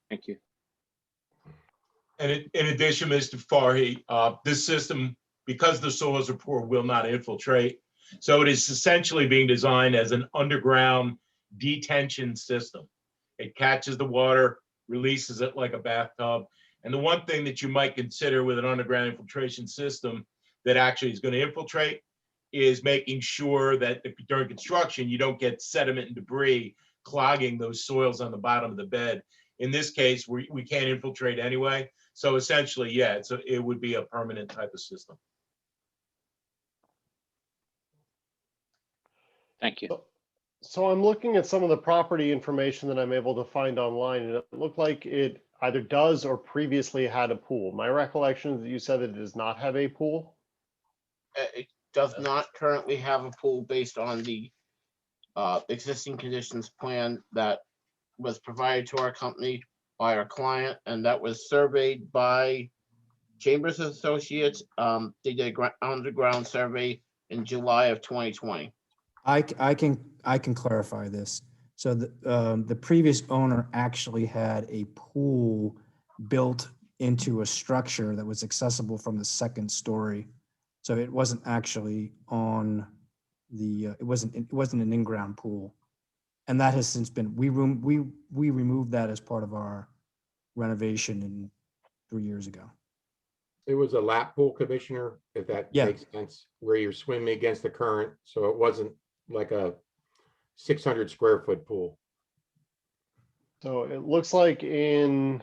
Thank you. And in addition, Mr. Farhi, this system, because the soils are poor, will not infiltrate. So it is essentially being designed as an underground detention system. It catches the water, releases it like a bathtub. And the one thing that you might consider with an underground infiltration system that actually is going to infiltrate is making sure that during construction, you don't get sediment and debris clogging those soils on the bottom of the bed In this case, we can't infiltrate anyway. So essentially, yeah, it would be a permanent type of system. Thank you. So I'm looking at some of the property information that I'm able to find online, and it looked like it either does or previously had a pool. My recollection is that you said that it does not have a pool. It does not currently have a pool based on the existing conditions plan that was provided to our company by our client, and that was surveyed by Chambers Associates. They did a underground survey in July of 2020. I can clarify this. So the previous owner actually had a pool built into a structure that was accessible from the second story. So it wasn't actually on the, it wasn't an in-ground pool. And that has since been, we removed that as part of our renovation 3 years ago. It was a lap pool, Commissioner, if that Yeah. makes sense, where you're swimming against the current. So it wasn't like a 600 square foot pool. So it looks like and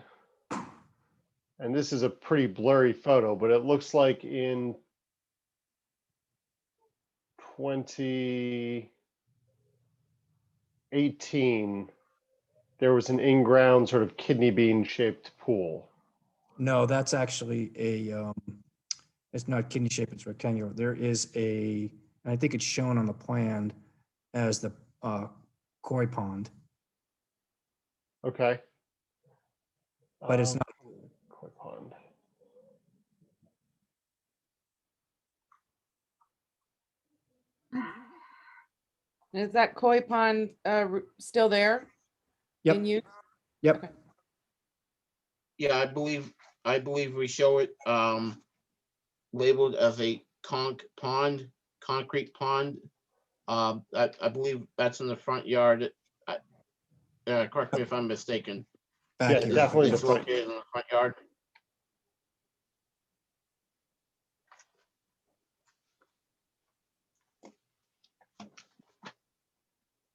this is a pretty blurry photo, but it looks like in 2018, there was an in-ground sort of kidney bean shaped pool. No, that's actually it's not kidney shaped, it's rectangular. There is and I think it's shown on the plan as the koi pond, Okay. but it's not. Koi pond. Is that koi pond still there? Yep. In use? Yep. Okay. Yeah, I believe we show it labeled as a concrete pond. I believe that's in the front yard. Correct me if I'm mistaken. Yeah, definitely the It's front. located in the front yard.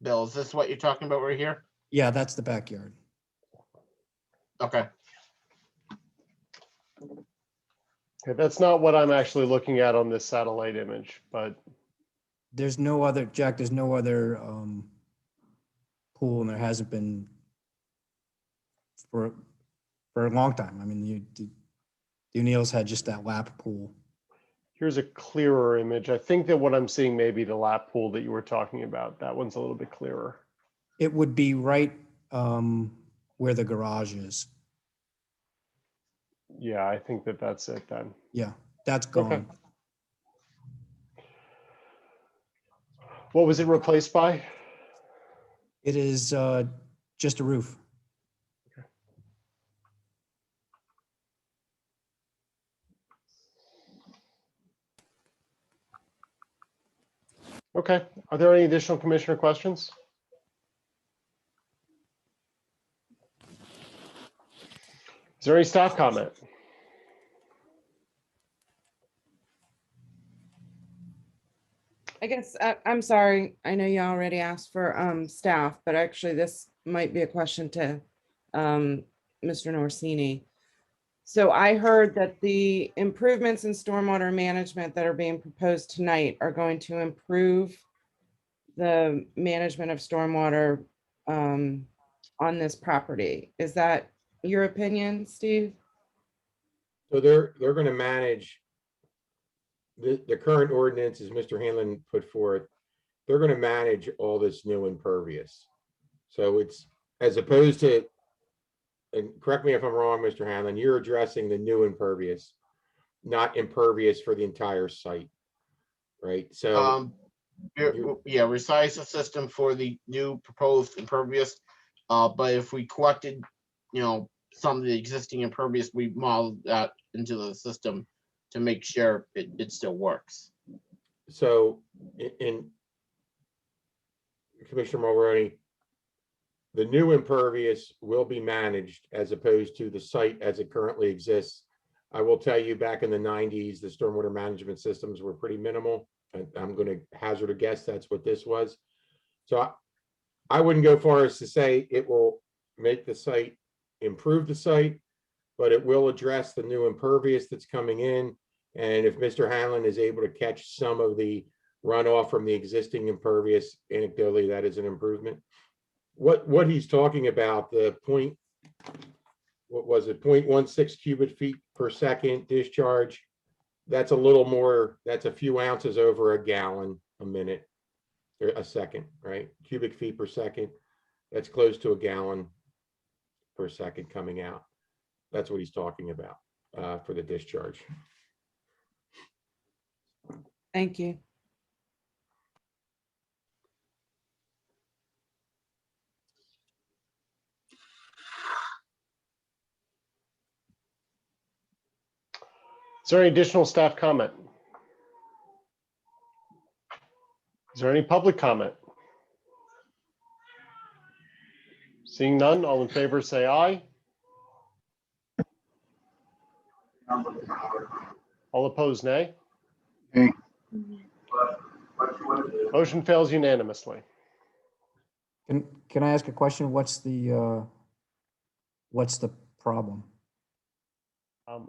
Bill, is this what you're talking about right here? Yeah, that's the backyard. Okay. Okay, that's not what I'm actually looking at on this satellite image, but There's no other, Jack, there's no other pool, and there hasn't been for a long time. I mean, the O'Neills had just that lap pool. here's a clearer image. I think that what I'm seeing may be the lap pool that you were talking about. That one's a little bit clearer. It would be right where the garage is. Yeah, I think that that's it then. Yeah, that's gone. Okay. What was it replaced by? It is just a roof. Okay. Are there any additional commissioner questions? Is there any staff comment? I guess, I'm sorry, I know you already asked for staff, but actually this might be a question to Mr. Norsini. So I heard that the improvements in stormwater management that are being proposed tonight are going to improve the management of stormwater on this property. Is that your opinion, Steve? So they're going to manage the current ordinance, as Mr. Hanlon put forth. They're going to manage all this new impervious. So it's as opposed to, and correct me if I'm wrong, Mr. Hanlon, you're addressing the new impervious, not impervious for the entire site, right? So yeah, resize the system for the new proposed impervious. But if we collected, some of the existing impervious, we modeled that into the system to make sure it still works. So in Commissioner Mulroney, the new impervious will be managed as opposed to the site as it currently exists. I will tell you, back in the 90s, the stormwater management systems were pretty minimal. I'm going to hazard a guess that's what this was. So I wouldn't go far as to say it will make the site improve the site, but it will address the new impervious that's coming in. And if Mr. Hanlon is able to catch some of the runoff from the existing impervious, anecdotally, that is an improvement. What he's talking about, the point, what was it, 0.16 cubic feet per second discharge, that's a little more, that's a few ounces over a gallon a minute, or a second, right? Cubic feet per second, that's close to a gallon per second coming out. That's what he's talking about for the discharge. Thank you. Is there any additional staff comment? Is there any public comment? Seeing none, all in favor say aye. All opposed, nay. Nay. Motion fails unanimously. Can I ask a question? What's the problem?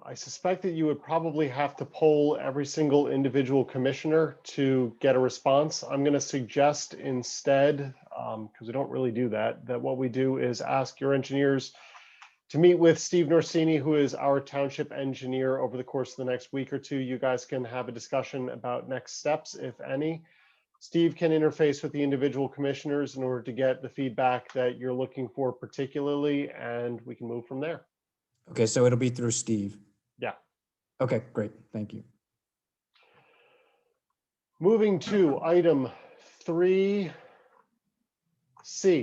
I suspect that you would probably have to poll every single individual commissioner to get a response. I'm going to suggest instead, because we don't really do that, that what we do is ask your engineers to meet with Steve Norsini, who is our township engineer, over the course of the next week or two. You guys can have a discussion about next steps, if any. Steve can interface with the individual commissioners in order to get the feedback that you're looking for particularly, and we can move from there. Okay, so it'll be through Steve. Yeah. Okay, great. Thank you. Moving to item 3C,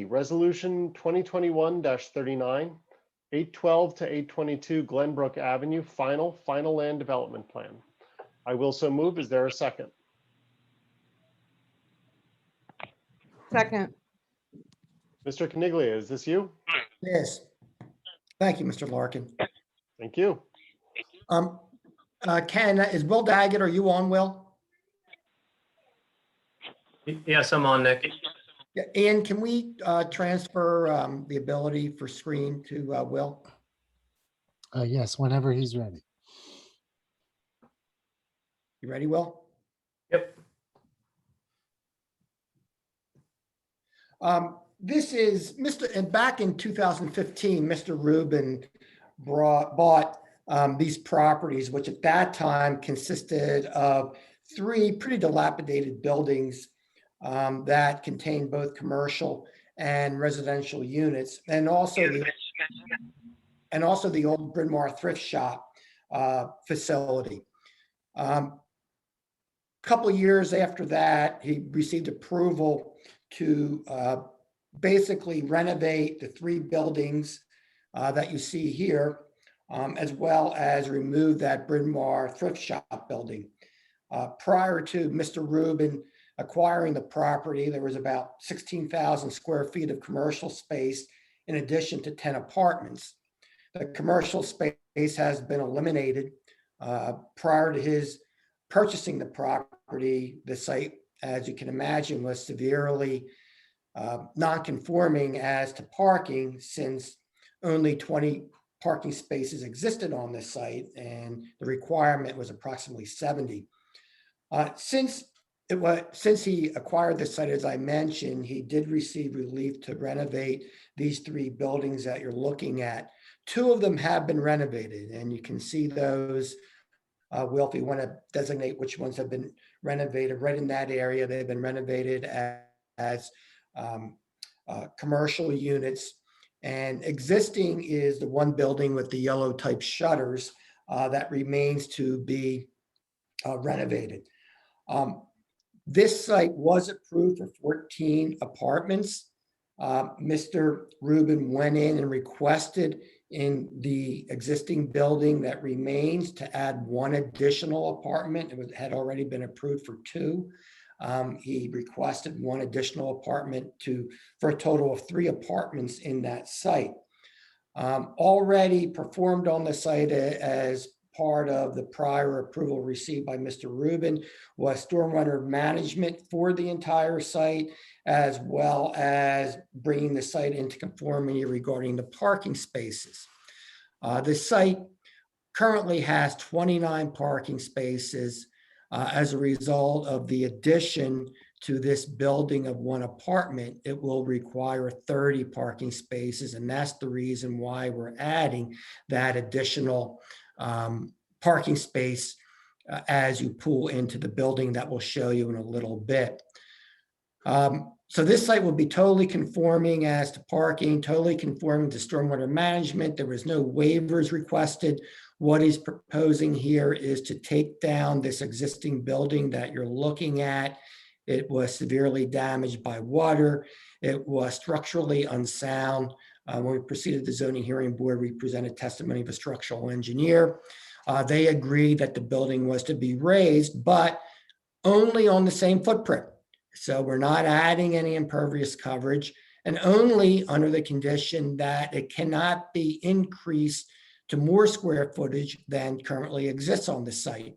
Resolution 2021-39, 812 to 822 Glenbrook Avenue, final land development plan. I will so move. Is there a second? Second. Mr. Caniglia, is this you? Yes. Thank you, Mr. Larkin. Thank you. Ken, is Will Daggett, are you on, Will? Yes, I'm on, Nick. Yeah, Ian, can we transfer the ability for screen to Will? Yes, whenever he's ready. You ready, Will? Yep. This is and back in 2015, Mr. Rubin bought these properties, which at that time consisted of 3 pretty dilapidated buildings that contained both commercial and residential units, and also the old Bryn Mawr thrift shop facility. Couple of years after that, he received approval to basically renovate the 3 buildings that you see here, as well as remove that Bryn Mawr thrift shop building. Prior to Mr. Rubin acquiring the property, there was about 16,000 square feet of commercial space in addition to 10 apartments. The commercial space has been eliminated. Prior to his purchasing the property, the site, as you can imagine, was severely non-conforming as to parking, since only 20 parking spaces existed on this site and the requirement was approximately 70. Since he acquired the site, as I mentioned, he did receive relief to renovate these 3 buildings that you're looking at. 2 of them have been renovated, and you can see those. Will, if you want to designate which ones have been renovated, right in that area, they've been renovated as commercial units. And existing is the one building with the yellow type shutters that remains to be renovated. This site was approved for 14 apartments. Mr. Rubin went in and requested in the existing building that remains to add 1 additional apartment. It had already been approved for 2. He requested 1 additional apartment for a total of 3 apartments in that site. Already performed on the site as part of the prior approval received by Mr. Rubin was stormwater management for the entire site, as well as bringing the site into conformity regarding the parking spaces. The site currently has 29 parking spaces. As a result of the addition to this building of one apartment, it will require 30 parking spaces, and that's the reason why we're adding that additional parking space as you pull into the building that we'll show you in a little bit. So this site will be totally conforming as to parking, totally conforming to stormwater management. There was no waivers requested. What he's proposing here is to take down this existing building that you're looking at. It was severely damaged by water. It was structurally unsound. When we proceeded to the zoning hearing board, we presented testimony of a structural engineer. They agreed that the building was to be raised, but only on the same footprint. So we're not adding any impervious coverage, and only under the condition that it cannot be increased to more square footage than currently exists on the site.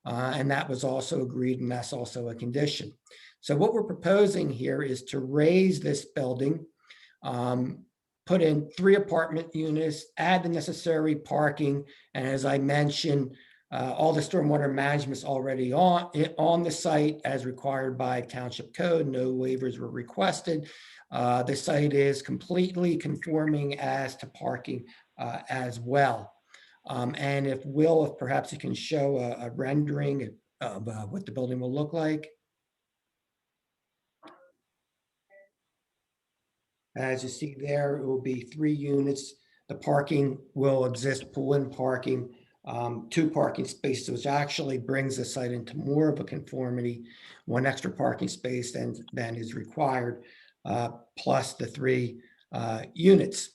And that was also agreed, and that's also a condition. So what we're proposing here is to raise this building, put in 3 apartment units, add the necessary parking, and as I mentioned, all the stormwater management is already on the site as required by Township code. No waivers were requested. The site is completely conforming as to parking as well. And if perhaps you can show a rendering of what the building will look like. As you see there, it will be 3 units. The parking will exist, pull-in parking, 2 parking spaces, which actually brings the site into more of a conformity, 1 extra parking space than is required, plus the 3 units.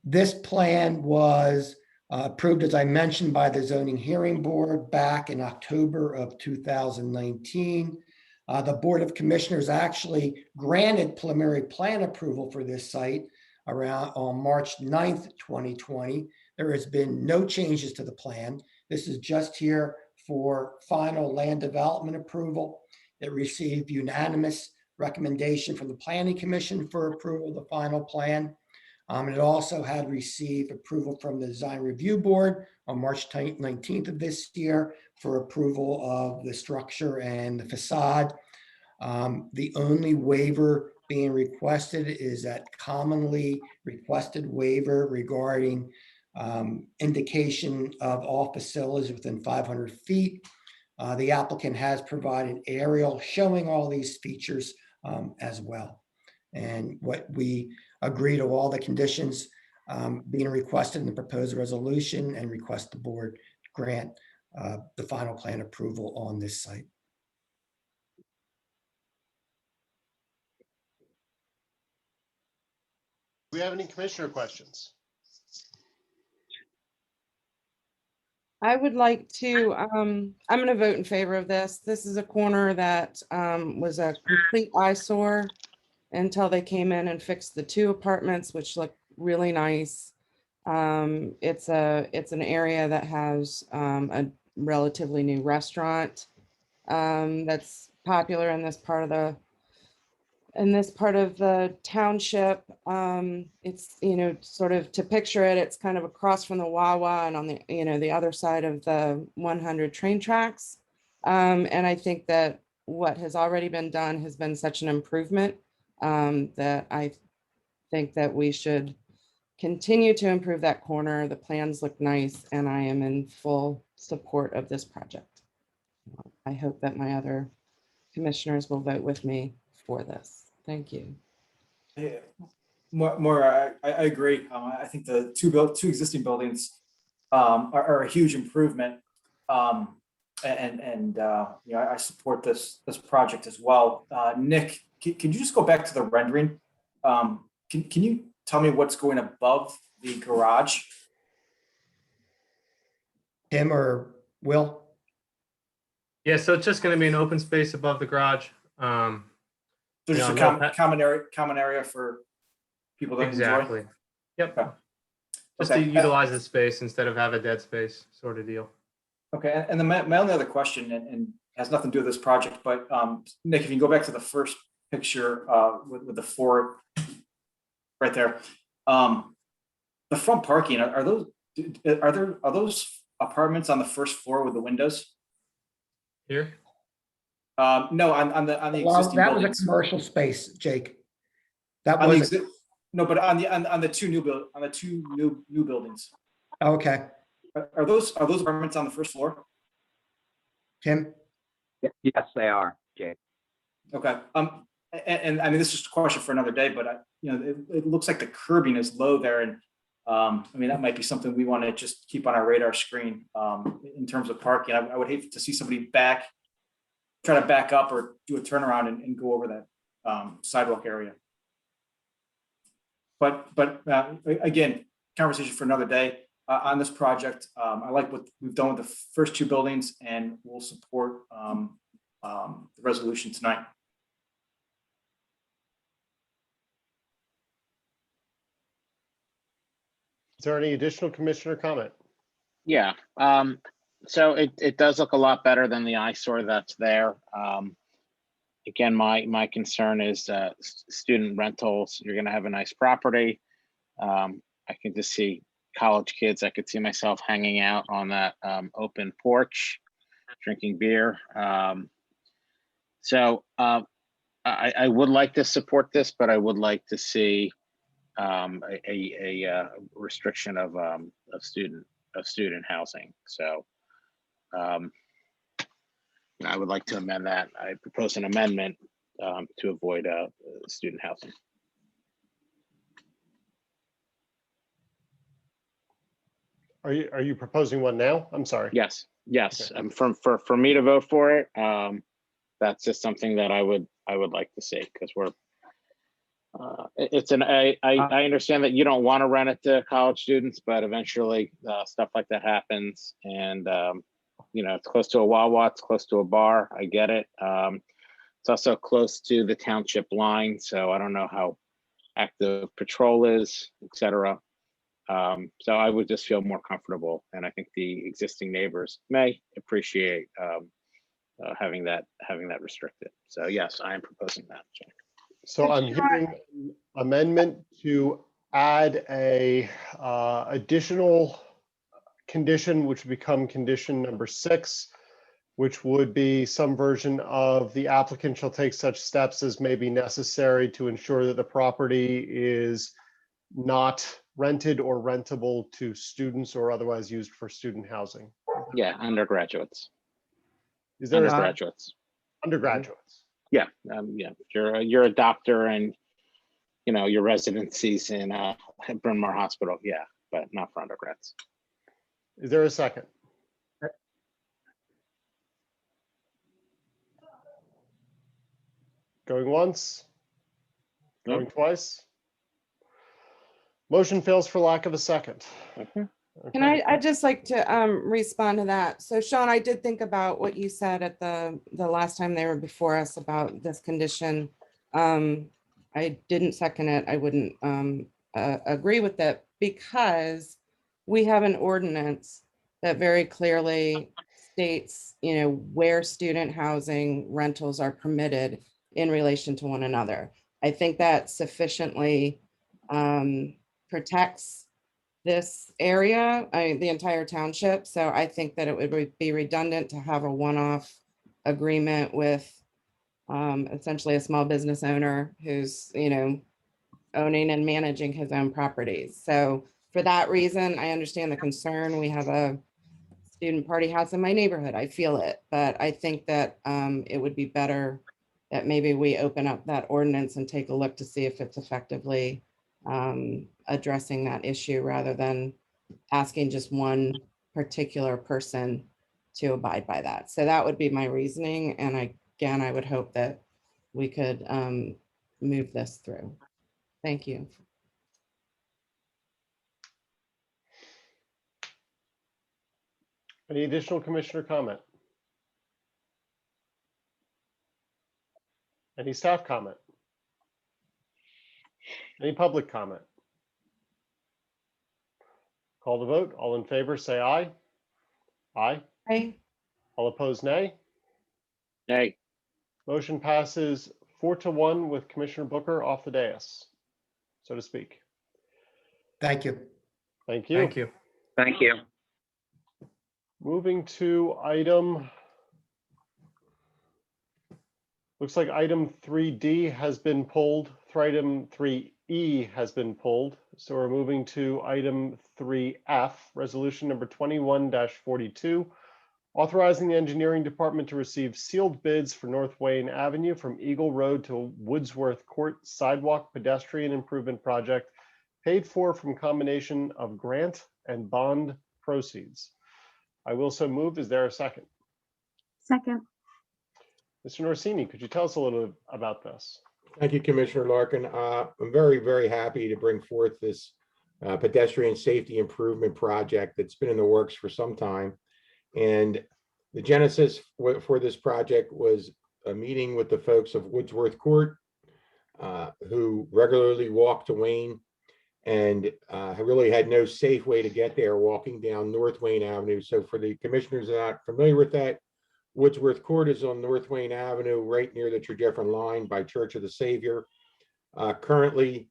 This plan was approved, as I mentioned, by the zoning hearing board back in October of 2019. The Board of Commissioners actually granted preliminary plan approval for this site on March 9th, 2020. There has been no changes to the plan. This is just here for final land development approval. It received unanimous recommendation from the Planning Commission for approval of the final plan. It also had received approval from the Design Review Board on March 19th of this year for approval of the structure and the facade. The only waiver being requested is that commonly requested waiver regarding indication of all facilities within 500 feet. The applicant has provided aerial showing all these features as well. And what we agree to all the conditions being requested in the proposed resolution and request the board grant the final plan approval on this site. Do we have any commissioner questions? I would like to, I'm going to vote in favor of this. This is a corner that was a complete eyesore until they came in and fixed the 2 apartments, which look really nice. It's an area that has a relatively new restaurant that's popular in this part of the township. It's, sort of to picture it, it's kind of across from the Wawa and on the, the other side of the 100 train tracks. And I think that what has already been done has been such an improvement that I think that we should continue to improve that corner. The plans look nice, and I am in full support of this project. I hope that my other commissioners will vote with me for this. Thank you. Yeah, I agree. I think the two existing buildings are a huge improvement. I support this project as well. Nick, can you just go back to the rendering? Can you tell me what's going above the garage? Tim or Will? Yeah, so it's just going to be an open space above the garage. So just a common area for people to exactly. enjoy? Yep. Okay. Just to Okay. utilize the space instead of have a dead space sort of deal. Okay, and then my only other question, and has nothing to do with this project, but Nick, if you can go back to the first picture with the floor right there. The front parking, are those apartments on the first floor with the windows? Here? No, on the Well, existing that was a buildings. commercial space, Jake. That On the was, no, but on the two new buildings. okay. Are those apartments on the first floor? Tim? Yes, they are, Jake. Okay. And I mean, this is a question for another day, but it looks like the curbing is low there, and I mean, that might be something we want to just keep on our radar screen in terms of parking. I would hate to see somebody try to back up or do a turnaround and go over that sidewalk area. But again, conversation for another day. On this project, I like what we've done with the first two buildings, and we'll support the resolution tonight. Is there any additional commissioner comment? Yeah, so it does look a lot better than the eyesore that's there. Again, my concern is student rentals. You're gonna have a nice property. I can just see college kids. I could see myself hanging out on that open porch, drinking beer. So I would like to support this, but I would like to see a restriction of student housing. So I would like to amend that. I propose an amendment to avoid student housing. Are you proposing one now? I'm sorry. Yes. Okay. For me to vote for it, that's just something that I would like to see, because we're I understand that you don't want to rent it to college students, but eventually stuff like that happens, and it's close to a Wawa, it's close to a bar. I get it. It's also close to the township line, so I don't know how active patrol is, etc. So I would just feel more comfortable, and I think the existing neighbors may appreciate having that restricted. So yes, I am proposing that. So I'm hearing amendment to add a additional condition, which would become condition number 6, which would be some version of the applicant shall take such steps as may be necessary to ensure that the property is not rented or rentable to students or otherwise used for student housing. Yeah, undergraduates. Is there undergraduates? Undergraduates. Yeah, yeah. You're a doctor, and your residency's in Bryn Mawr Hospital. Yeah, but not for undergrads. Is there a second? Going once? Going twice? Motion fails for lack of a second. Okay. Can I'd just like to respond to that. So Sean, I did think about what you said at the last time they were before us about this condition. I didn't second it. I wouldn't agree with it, because we have an ordinance that very clearly states, where student housing rentals are permitted in relation to one another. I think that sufficiently protects this area, the entire township. So I think that it would be redundant to have a one-off agreement with essentially a small business owner who's, owning and managing his own properties. So for that reason, I understand the concern. We have a student party house in my neighborhood. I feel it, but I think that it would be better that maybe we open up that ordinance and take a look to see if it's effectively addressing that issue, rather than asking just one particular person to abide by that. So that would be my reasoning. And again, I would hope that we could move this through. Thank you. Any additional commissioner comment? Any staff comment? Any public comment? Call the vote. All in favor, say aye. Aye. Aye. All opposed, nay. Nay. Motion passes 4-1 with Commissioner Booker off the dais, so to speak. Thank you. Thank you. Thank you. Thank you. Moving to item, looks like item 3D has been pulled. Item 3E has been pulled. So we're moving to item 3F, resolution number 21-42, authorizing the engineering department to receive sealed bids for North Wayne Avenue from Eagle Road to Woodsworth Court sidewalk pedestrian improvement project paid for from combination of grant and bond proceeds. I will so move. Is there a second? Second. Mr. Norsini, could you tell us a little about this? Thank you, Commissioner Larkin. I'm very, very happy to bring forth this pedestrian safety improvement project that's been in the works for some time. And the genesis for this project was a meeting with the folks of Woodsworth Court, who regularly walk to Wayne and really had no safe way to get there walking down North Wayne Avenue. So for the commissioners that are not familiar with that, Woodsworth Court is on North Wayne Avenue, right near the Tredyffrin line by Church of the Savior. Currently,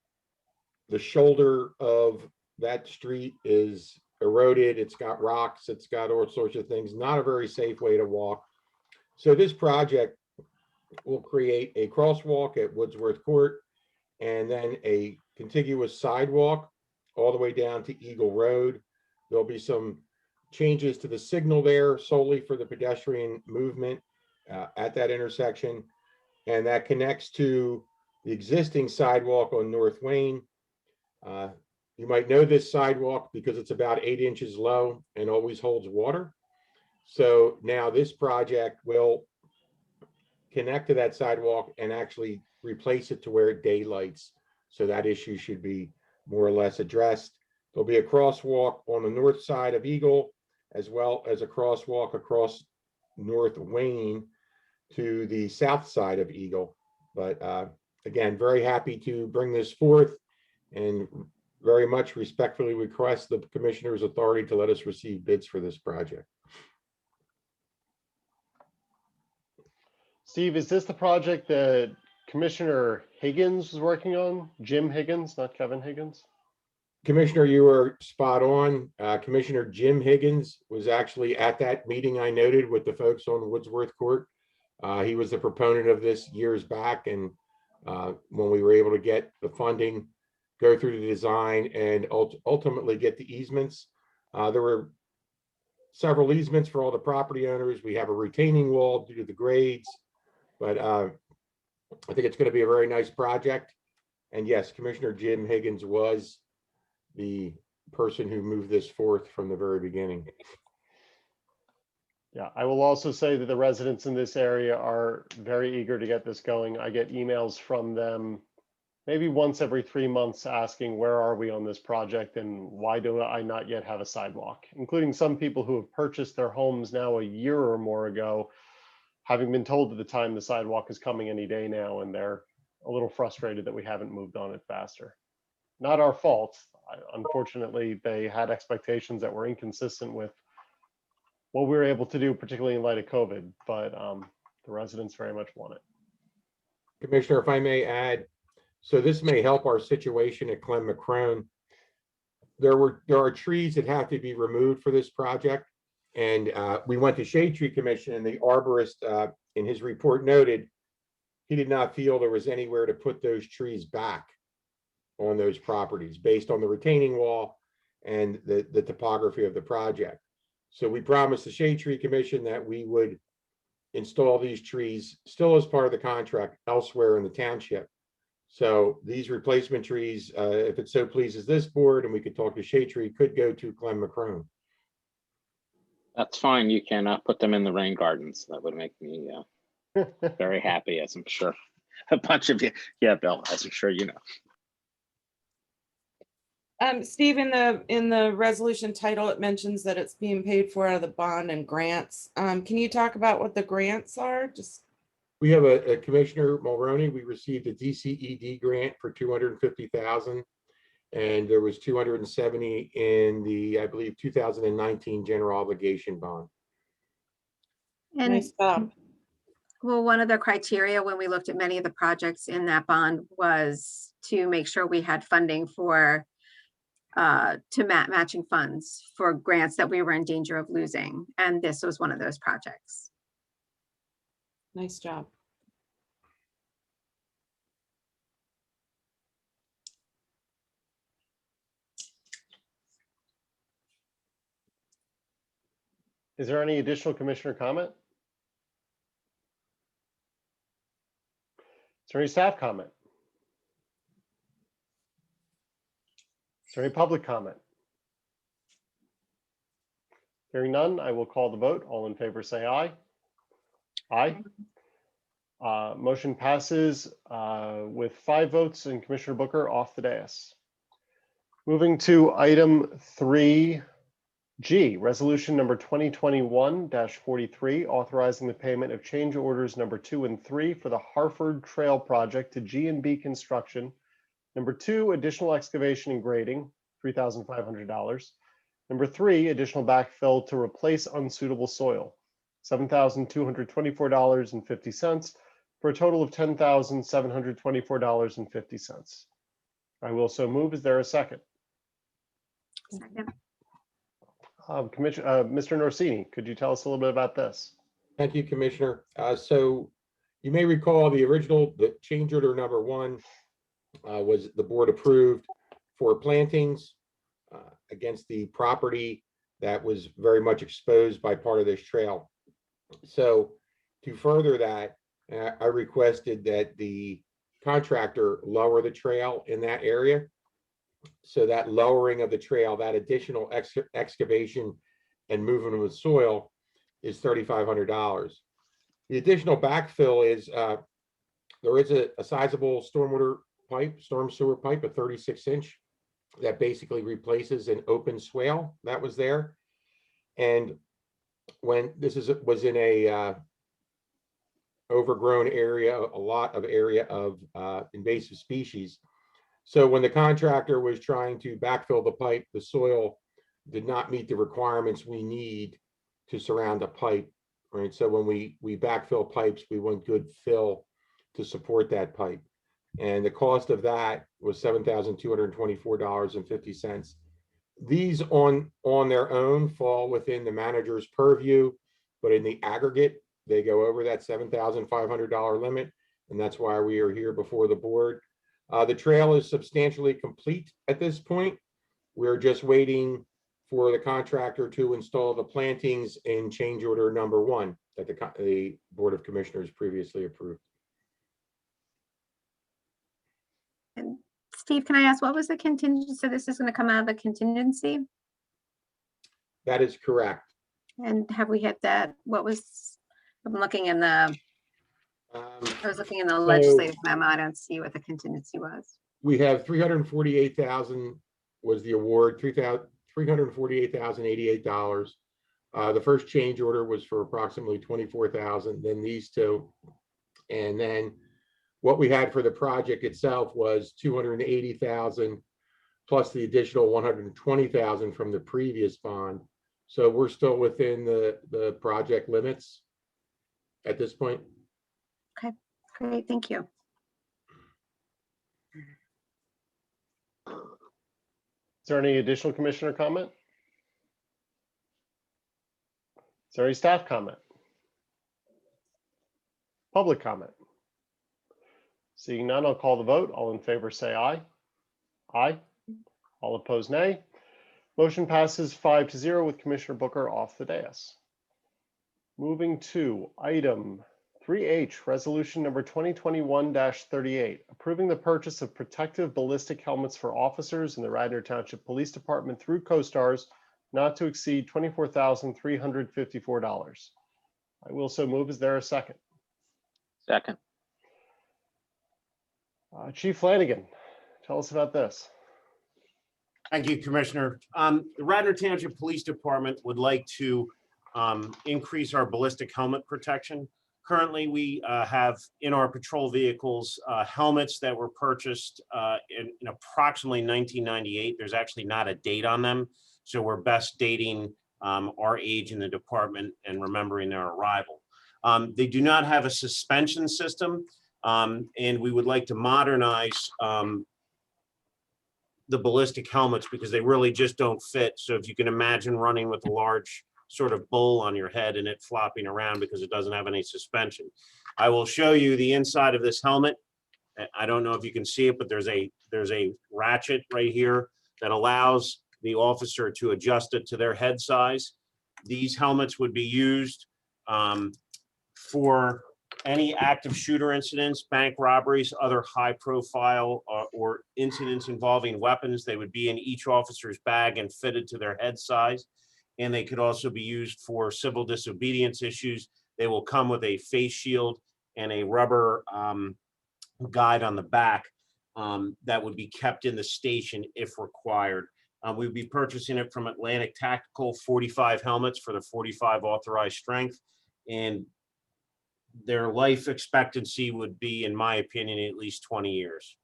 the shoulder of that street is eroded. It's got rocks. It's got all sorts of things. Not a very safe way to walk. So this project will create a crosswalk at Woodsworth Court and then a contiguous sidewalk all the way down to Eagle Road. There'll be some changes to the signal there solely for the pedestrian movement at that intersection. And that connects to the existing sidewalk on North Wayne. You might know this sidewalk because it's about 8 inches low and always holds water. So now this project will connect to that sidewalk and actually replace it to where it daylights. So that issue should be more or less addressed. There'll be a crosswalk on the north side of Eagle, as well as a crosswalk across North Wayne to the south side of Eagle. But again, very happy to bring this forth and very much respectfully request the commissioner's authority to let us receive bids for this project. Steve, is this the project that Commissioner Higgins was working on? Jim Higgins, not Kevin Higgins? Commissioner, you are spot on. Commissioner Jim Higgins was actually at that meeting I noted with the folks on Woodsworth Court. He was the proponent of this years back, and when we were able to get the funding, go through the design, and ultimately get the easements. There were several easements for all the property owners. We have a retaining wall due to the grades, but I think it's going to be a very nice project. And yes, Commissioner Jim Higgins was the person who moved this forth from the very beginning. Yeah, I will also say that the residents in this area are very eager to get this going. I get emails from them maybe once every 3 months asking, where are we on this project and why do I not yet have a sidewalk? Including some people who have purchased their homes now a year or more ago, having been told at the time the sidewalk is coming any day now, and they're a little frustrated that we haven't moved on it faster. Not our fault. Unfortunately, they had expectations that were inconsistent with what we were able to do, particularly in light of COVID, but the residents very much want it. Commissioner, if I may add, so this may help our situation at Clem McCrone. There are trees that have to be removed for this project. And we went to Shade Tree Commission, and the arborist in his report noted he did not feel there was anywhere to put those trees back on those properties based on the retaining wall and the topography of the project. So we promised the Shade Tree Commission that we would install these trees still as part of the contract elsewhere in the township. So these replacement trees, if it so pleases this board, and we could talk to Shade Tree, could go to Clem McCrone. That's fine. You can put them in the rain gardens. That would make me very happy, as I'm sure a bunch of you. Yeah, Bill, as I'm sure you know. Steve, in the resolution title, it mentions that it's being paid for out of the bond and grants. Can you talk about what the grants are? Just We have a Commissioner Mulroney. We received a DCED grant for $250,000, And there was 270 in the, I believe, 2019 general obligation bond. And Nice job. well, one of the criteria when we looked at many of the projects in that bond was to make sure we had funding for matching funds for grants that we were in danger of losing. And this was one of those projects. Nice job. Is there any additional commissioner comment? Is there any staff comment? Is there any public comment? Hearing none, I will call the vote. All in favor, say aye. Aye. Motion passes with 5 votes and Commissioner Booker off the dais. Moving to item 3G, resolution number 2021-43, authorizing the payment of change orders number 2 and 3 for the Harford Trail project to G&B Construction. Number 2, additional excavation and grading, $3,500. Number 3, additional backfill to replace unsuitable soil, $7,224.50 for a total of $10,724.50. I will so move. Is there a second? Second. Mr. Norsini, could you tell us a little bit about this? Thank you, Commissioner. So you may recall the change order number 1 was the board approved for plantings against the property that was very much exposed by part of this trail. So to further that, I requested that the contractor lower the trail in that area. So that lowering of the trail, that additional excavation and movement of the soil is $3,500. The additional backfill is there is a sizable storm sewer pipe, a 36-inch, that basically replaces an open swale that was there. And when this was in a overgrown area, a lot of area of invasive species. So when the contractor was trying to backfill the pipe, the soil did not meet the requirements we need to surround a pipe, right? So when we backfill pipes, we want good fill to support that pipe. And the cost of that was $7,224.50. These on their own fall within the manager's purview, but in the aggregate, they go over that $7,500 limit. And that's why we are here before the board. The trail is substantially complete at this point. We're just waiting for the contractor to install the plantings in change order number 1 that the Board of Commissioners previously approved. And Steve, can I ask, what was the contingency? So this is going to come out of the contingency? That is correct. And have we hit that? What was, I'm looking in the, I was looking in the legislative memo. I don't see what the contingency was. We have 348,000 was the award, $348,088. The first change order was for approximately 24,000, then these two. And then what we had for the project itself was 280,000 plus the additional 120,000 from the previous bond. So we're still within the project limits at this point. Okay, great, thank you. Is there any additional commissioner comment? Is there any staff comment? Public comment? Seeing none, I'll call the vote. All in favor, say aye. Aye. All opposed, nay. Motion passes 5-0 with Commissioner Booker off the dais. Moving to item 3H, resolution number 2021-38, approving the purchase of protective ballistic helmets for officers in the Radnor Township Police Department through CoStars, not to exceed $24,354. I will so move. Is there a second? Second. Chief Flanagan, tell us about this. Thank you, Commissioner. The Radnor Township Police Department would like to increase our ballistic helmet protection. Currently, we have in our patrol vehicles helmets that were purchased in approximately 1998. There's actually not a date on them, so we're best dating our age in the department and remembering their arrival. They do not have a suspension system, and we would like to modernize the ballistic helmets because they really just don't fit. So if you can imagine running with a large sort of bowl on your head and it flopping around because it doesn't have any suspension. I will show you the inside of this helmet. I don't know if you can see it, but there's a ratchet right here that allows the officer to adjust it to their head size. These helmets would be used for any active shooter incidents, bank robberies, other high profile or incidents involving weapons. They would be in each officer's bag and fitted to their head size. And they could also be used for civil disobedience issues. They will come with a face shield and a rubber guide on the back that would be kept in the station if required. We'd be purchasing it from Atlantic Tactical, 45 helmets for the 45 authorized strength. And their life expectancy would be, in my opinion, at least 20 years,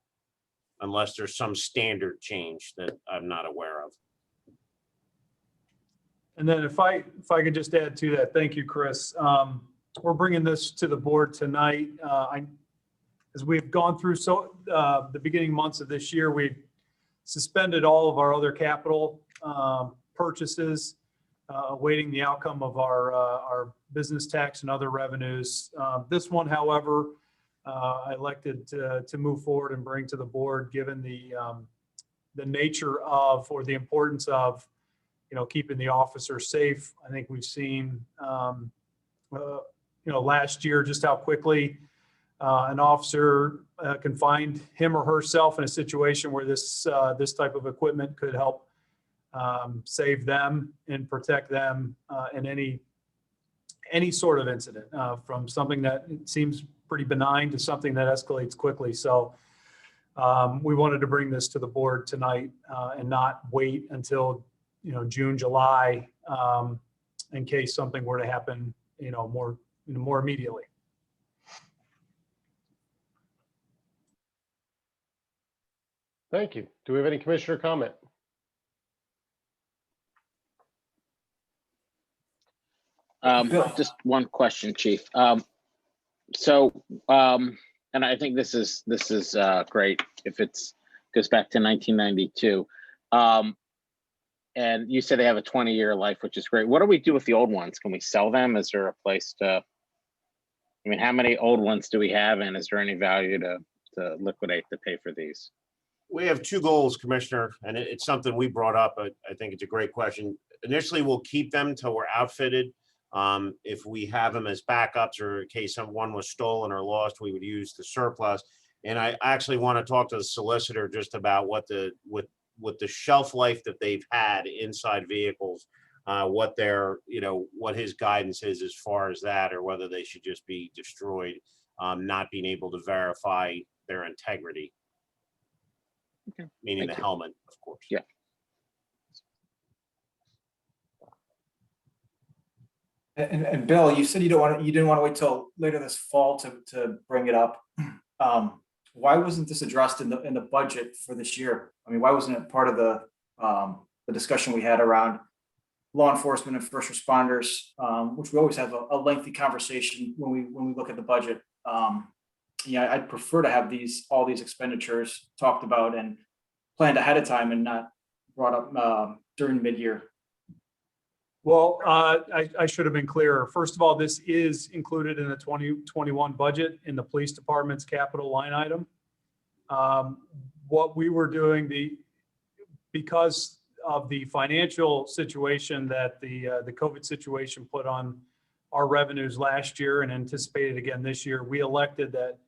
unless there's some standard change that I'm not aware of. And then if I could just add to that, thank you, Chris. We're bringing this to the board tonight. As we've gone through the beginning months of this year, we've suspended all of our other capital purchases, awaiting the outcome of our business tax and other revenues. This one, however, I elected to move forward and bring to the board, given the nature of, or the importance of, keeping the officer safe. I think we've seen, last year just how quickly an officer can find him or herself in a situation where this type of equipment could help save them and protect them in any sort of incident, from something that seems pretty benign to something that escalates quickly. So we wanted to bring this to the board tonight and not wait until June, July, in case something were to happen, more immediately. Thank you. Do we have any commissioner comment? Just one question, Chief. And I think this is great if goes back to 1992. And you said they have a 20-year life, which is great. What do we do with the old ones? Can we sell them? Is there a place how many old ones do we have? And is there any value to liquidate to pay for these? We have two goals, Commissioner, and it's something we brought up. I think it's a great question. Initially, we'll keep them until we're outfitted. If we have them as backups or in case one was stolen or lost, we would use the surplus. And I actually want to talk to the solicitor just about what the shelf life that they've had inside vehicles, what his guidance is as far as that, or whether they should just be destroyed, not being able to verify their integrity. Okay. Meaning Thank the you. helmet, of course. Yeah. And Bill, you said you didn't want to wait till later this fall to bring it up. Why wasn't this addressed in the budget for this year? I mean, why wasn't it part of the discussion we had around law enforcement and first responders, which we always have a lengthy conversation when we look at the budget. I'd prefer to have all these expenditures talked about and planned ahead of time and not brought up during mid-year. Well, I should have been clearer. First of all, this is included in the 2021 budget in the police department's capital line item. What we were doing, because of the financial situation that the COVID situation put on our revenues last year and anticipated again this year, we elected that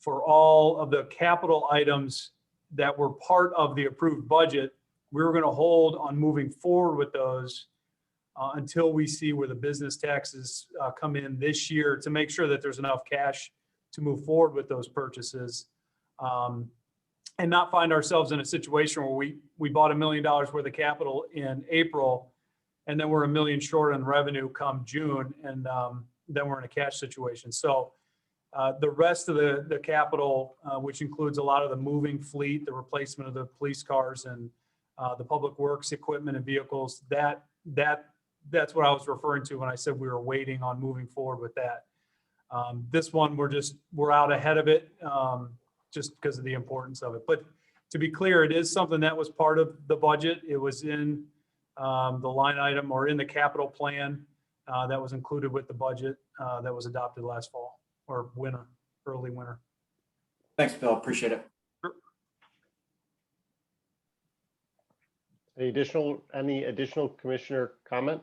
for all of the capital items that were part of the approved budget, we were going to hold on moving forward with those until we see where the business taxes come in this year, to make sure that there's enough cash to move forward with those purchases, and not find ourselves in a situation where we bought $1 million worth of capital in April and then we're $1 million short on revenue come June, and we're in a cash situation. So the rest of the capital, which includes a lot of the moving fleet, the replacement of the police cars and the public works equipment and vehicles, that's what I was referring to when I said we were waiting on moving forward with that. This one, we're out ahead of it just because of the importance of it. But to be clear, it is something that was part of the budget. It was in the line item or in the capital plan that was included with the budget that was adopted last fall or winter, early winter. Thanks, Bill. Appreciate it. Any additional commissioner comment?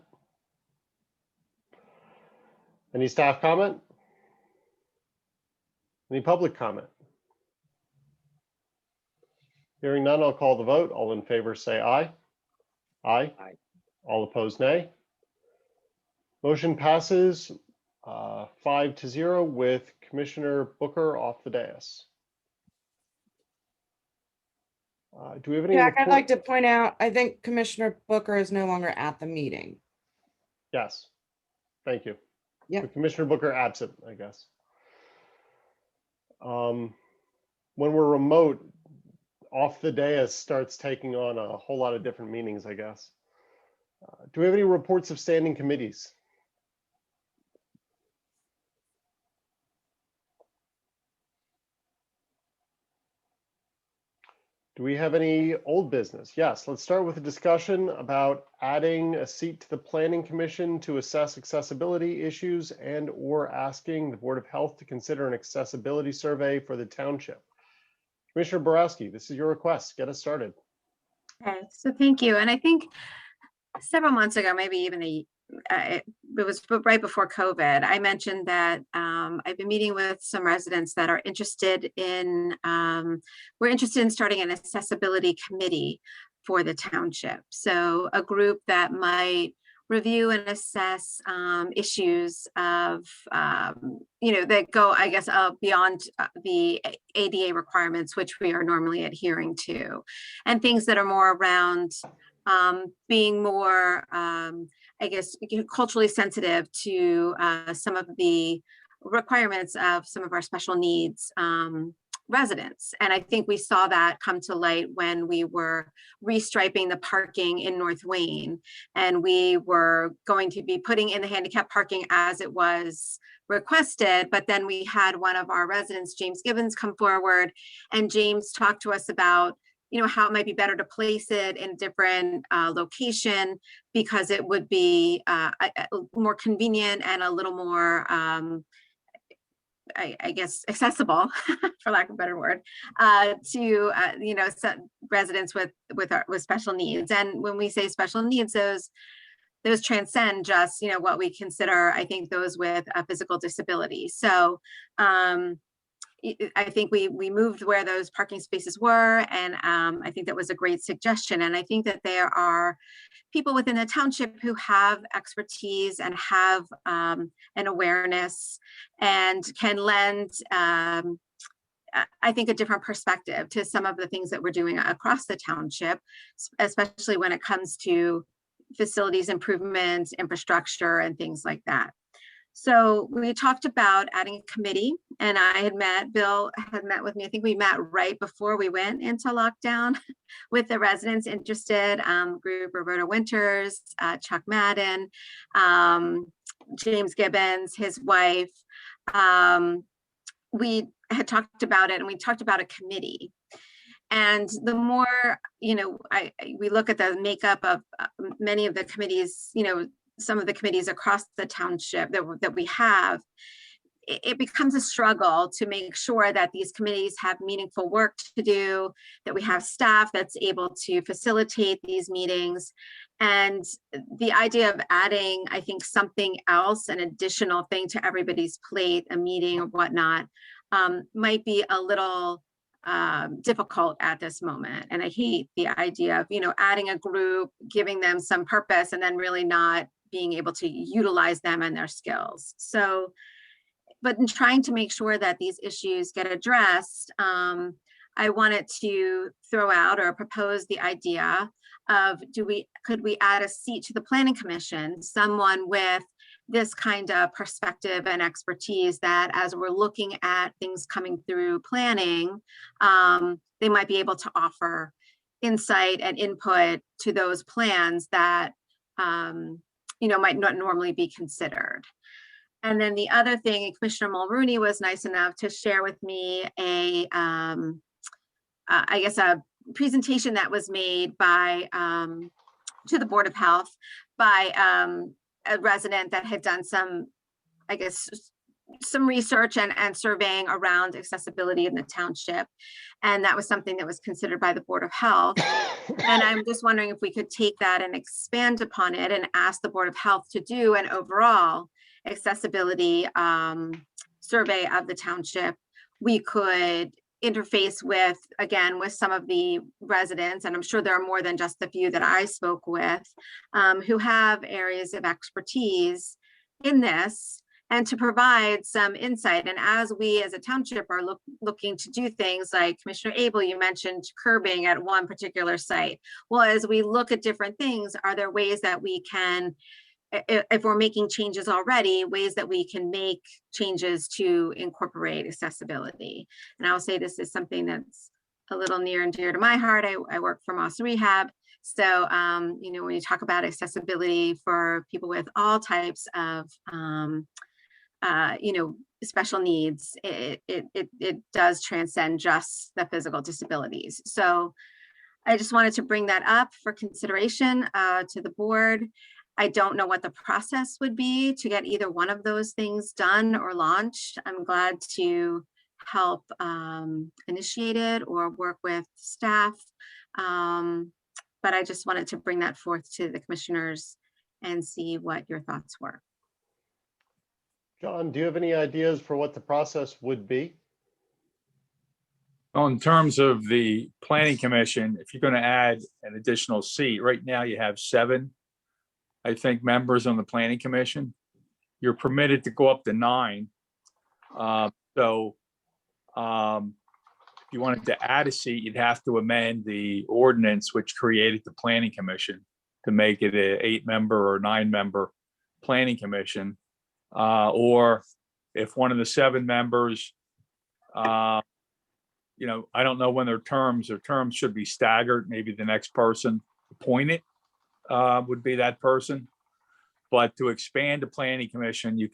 Any staff comment? Any public comment? Hearing none, I'll call the vote. All in favor, say aye. Aye. Aye. All opposed, nay. Motion passes 5-0 with Commissioner Booker off the dais. Do we have any? Jack, I'd like to point out, I think Commissioner Booker is no longer at the meeting. Yes. Thank you. Yeah. Commissioner Booker absent, I guess. When we're remote, off the dais starts taking on a whole lot of different meanings, I guess. Do we have any reports of standing committees? Do we have any old business? Yes, let's start with a discussion about adding a seat to the Planning Commission to assess accessibility issues and or asking the Board of Health to consider an accessibility survey for the township. Commissioner Borowski, this is your request. Get us started. Okay, so thank you. And I think several months ago, maybe even it was right before COVID, I mentioned that I've been meeting with some residents that are interested in, we're interested in starting an accessibility committee for the township. So a group that might review and assess issues of, that go, I guess, beyond the ADA requirements, which we are normally adhering to, and things that are more around being more, I guess, culturally sensitive to some of the requirements of some of our special needs residents. And I think we saw that come to light when we were restriping the parking in North Wayne, and we were going to be putting in the handicap parking as it was requested. But then we had one of our residents, James Gibbons, come forward, and James talked to us about how it might be better to place it in a different location because it would be more convenient and a little more, I guess, accessible, for lack of a better word, to residents with special needs. And when we say special needs, those transcend just what we consider, I think, those with a physical disability. So I think we moved where those parking spaces were, and I think that was a great suggestion. And I think that there are people within the township who have expertise and have an awareness and can lend, I think, a different perspective to some of the things that we're doing across the township, especially when it comes to facilities improvements, infrastructure, and things like that. So we talked about adding a committee, and Bill had met with me. I think we met right before we went into lockdown with the residents interested, group Roberta Winters, Chuck Madden, James Gibbons, his wife. We had talked about it, and we talked about a committee. And the more, we look at the makeup of many of the committees, some of the committees across the township that we have, it becomes a struggle to make sure that these committees have meaningful work to do, that we have staff that's able to facilitate these meetings. And the idea of adding, I think, something else, an additional thing to everybody's plate, a meeting or whatnot, might be a little difficult at this moment. And I hate the idea of, adding a group, giving them some purpose, and then really not being able to utilize them and their skills. So, but in trying to make sure that these issues get addressed, I wanted to throw out or propose the idea of could we add a seat to the Planning Commission, someone with this kind of perspective and expertise that as we're looking at things coming through planning, they might be able to offer insight and input to those plans that might not normally be considered. And then the other thing, Commissioner Mulrooney was nice enough to share with me a presentation that was made by to the Board of Health by a resident that had done some research and surveying around accessibility in the township. And that was something that was considered by the Board of Health. And I'm just wondering if we could take that and expand upon it and ask the Board of Health to do an overall accessibility survey of the township. We could interface with some of the residents, and I'm sure there are more than just the few that I spoke with, who have areas of expertise in this, and to provide some insight. And as we as a township are looking to do things like Commissioner Abel, you mentioned curbing at one particular site. Well, as we look at different things, are there ways that we can, if we're making changes already, ways that we can make changes to incorporate accessibility? And I'll say this is something that's a little near and dear to my heart. I work for Moss Rehab. So, when you talk about accessibility for people with all types of, special needs, it does transcend just the physical disabilities. So I just wanted to bring that up for consideration to the board. I don't know what the process would be to get either one of those things done or launched. I'm glad to help initiate it or work with staff. But I just wanted to bring that forth to the commissioners and see what your thoughts were. John, do you have any ideas for what the process would be? Well, in terms of the planning commission, if you're going to add an additional seat, right now you have 7, I think, members on the planning commission. You're permitted to go up to 9. So if you wanted to add a seat, you'd have to amend the ordinance which created the planning commission to make it a 8-member or 9-member planning commission. Or if one of the 7 members, I don't know when their terms should be staggered. Maybe the next person appointed would be that person. But to expand the planning commission, you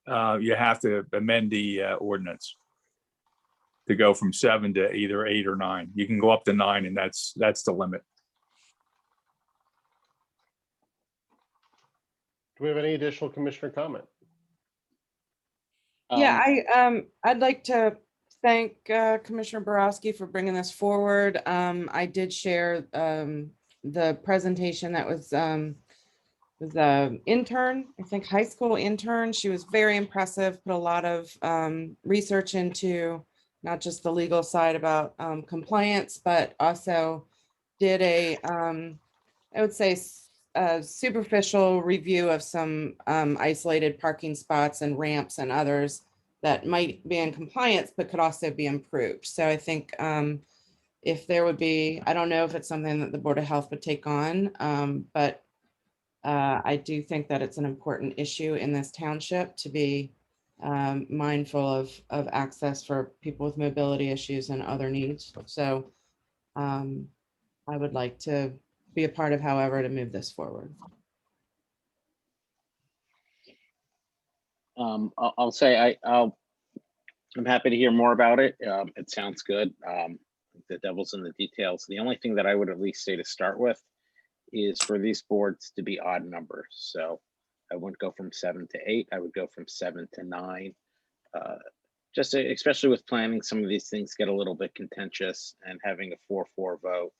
have to amend the ordinance to go from 7 to either 8 or 9. You can go up to 9, and that's the limit. Do we have any additional commissioner comment? Yeah, I'd like to thank Commissioner Borowski for bringing this forward. I did share the presentation that was an intern, I think high school intern. She was very impressive, put a lot of research into not just the legal side about compliance, but also did a, I would say, a superficial review of some isolated parking spots and ramps and others that might be in compliance, but could also be improved. So I think if there would be, I don't know if it's something that the Board of Health would take on, but I do think that it's an important issue in this township to be mindful of access for people with mobility issues and other needs. So I would like to be a part of however to move this forward. I'll say I'm happy to hear more about it. It sounds good. The devil's in the details. The only thing that I would at least say to start with is for these boards to be odd numbers. So I wouldn't go from 7 to 8. I would go from 7 to 9. Just especially with planning, some of these things get a little bit contentious, and having a 4-4 vote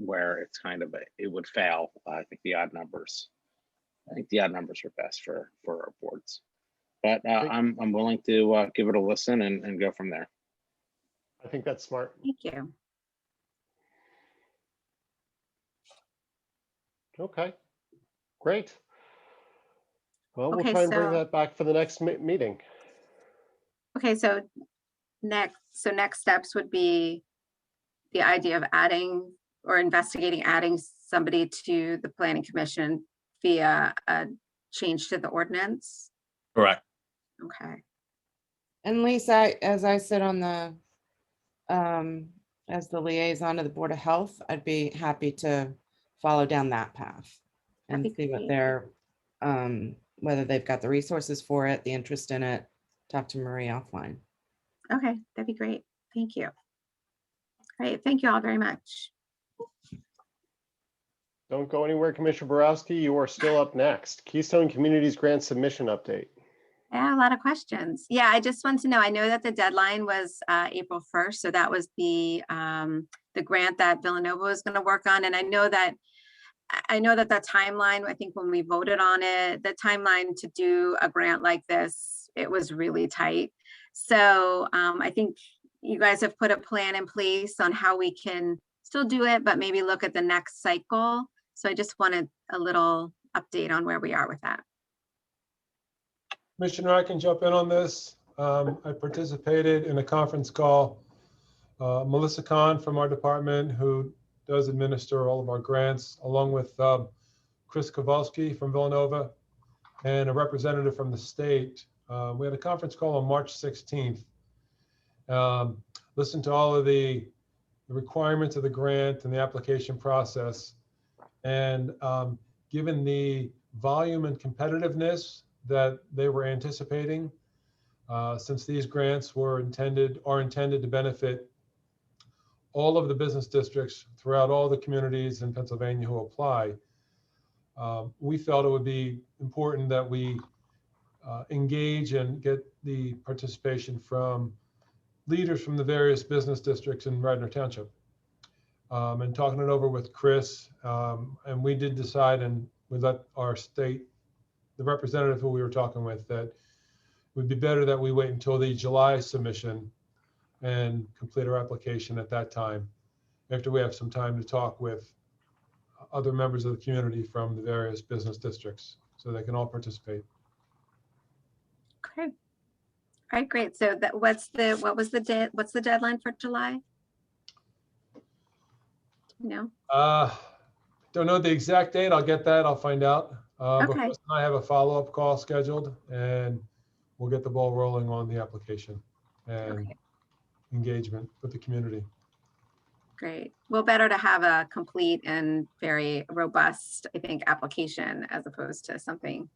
where it's kind of it would fail. I think the odd numbers are best for our boards. But I'm willing to give it a listen and go from there. I think that's smart. Thank you. Okay, great. Well, we'll Okay, try and bring so- that back for the next meeting. Okay, so next steps would be the idea of adding or investigating adding somebody to the planning commission via a change to the ordinance? Correct. Okay, And Lisa, as I sit on the, as the liaison to the Board of Health, I'd be happy to follow down that path and That'd be see what great. they're, whether they've got the resources for it, the interest in it. Talk to Marie offline. okay, that'd be great. Thank you. Great, thank you all very much. Don't go anywhere, Commissioner Borowski. You are still up next. Keystone Communities Grant Submission Update. Yeah, a lot of questions. Yeah, I just want to know, I know that the deadline was April 1st. So that was the grant that Villanova was going to work on. And I know that the timeline, I think when we voted on it, the timeline to do a grant like this, it was really tight. So I think you guys have put a plan in place on how we can still do it, but maybe look at the next cycle. So I just wanted a little update on where we are with that. Commissioner, I can jump in on this. I participated in a conference call. Melissa Kahn from our department, who does administer all of our grants, along with Chris Kowalski from Villanova and a representative from the state. We had a conference call on March 16th. Listened to all of the requirements of the grant and the application process. And given the volume and competitiveness that they were anticipating, since these grants are intended to benefit all of the business districts throughout all the communities in Pennsylvania who apply, we felt it would be important that we engage and get the participation from leaders from the various business districts in Radnor Township. And talking it over with Chris, and we did decide, and we let our state, the representative who we were talking with, that it would be better that we wait until the July submission and complete our application at that time, after we have some time to talk with other members of the community from the various business districts, so they can all participate. Okay. All right, great. So that what's the deadline for July? No. Don't know the exact date. I'll get that. I'll find out. But Okay. Chris and I have a follow-up call scheduled, and we'll get the ball rolling on the application and engagement with the community. Great. Well, better to have a complete and very robust, I think, application as opposed to something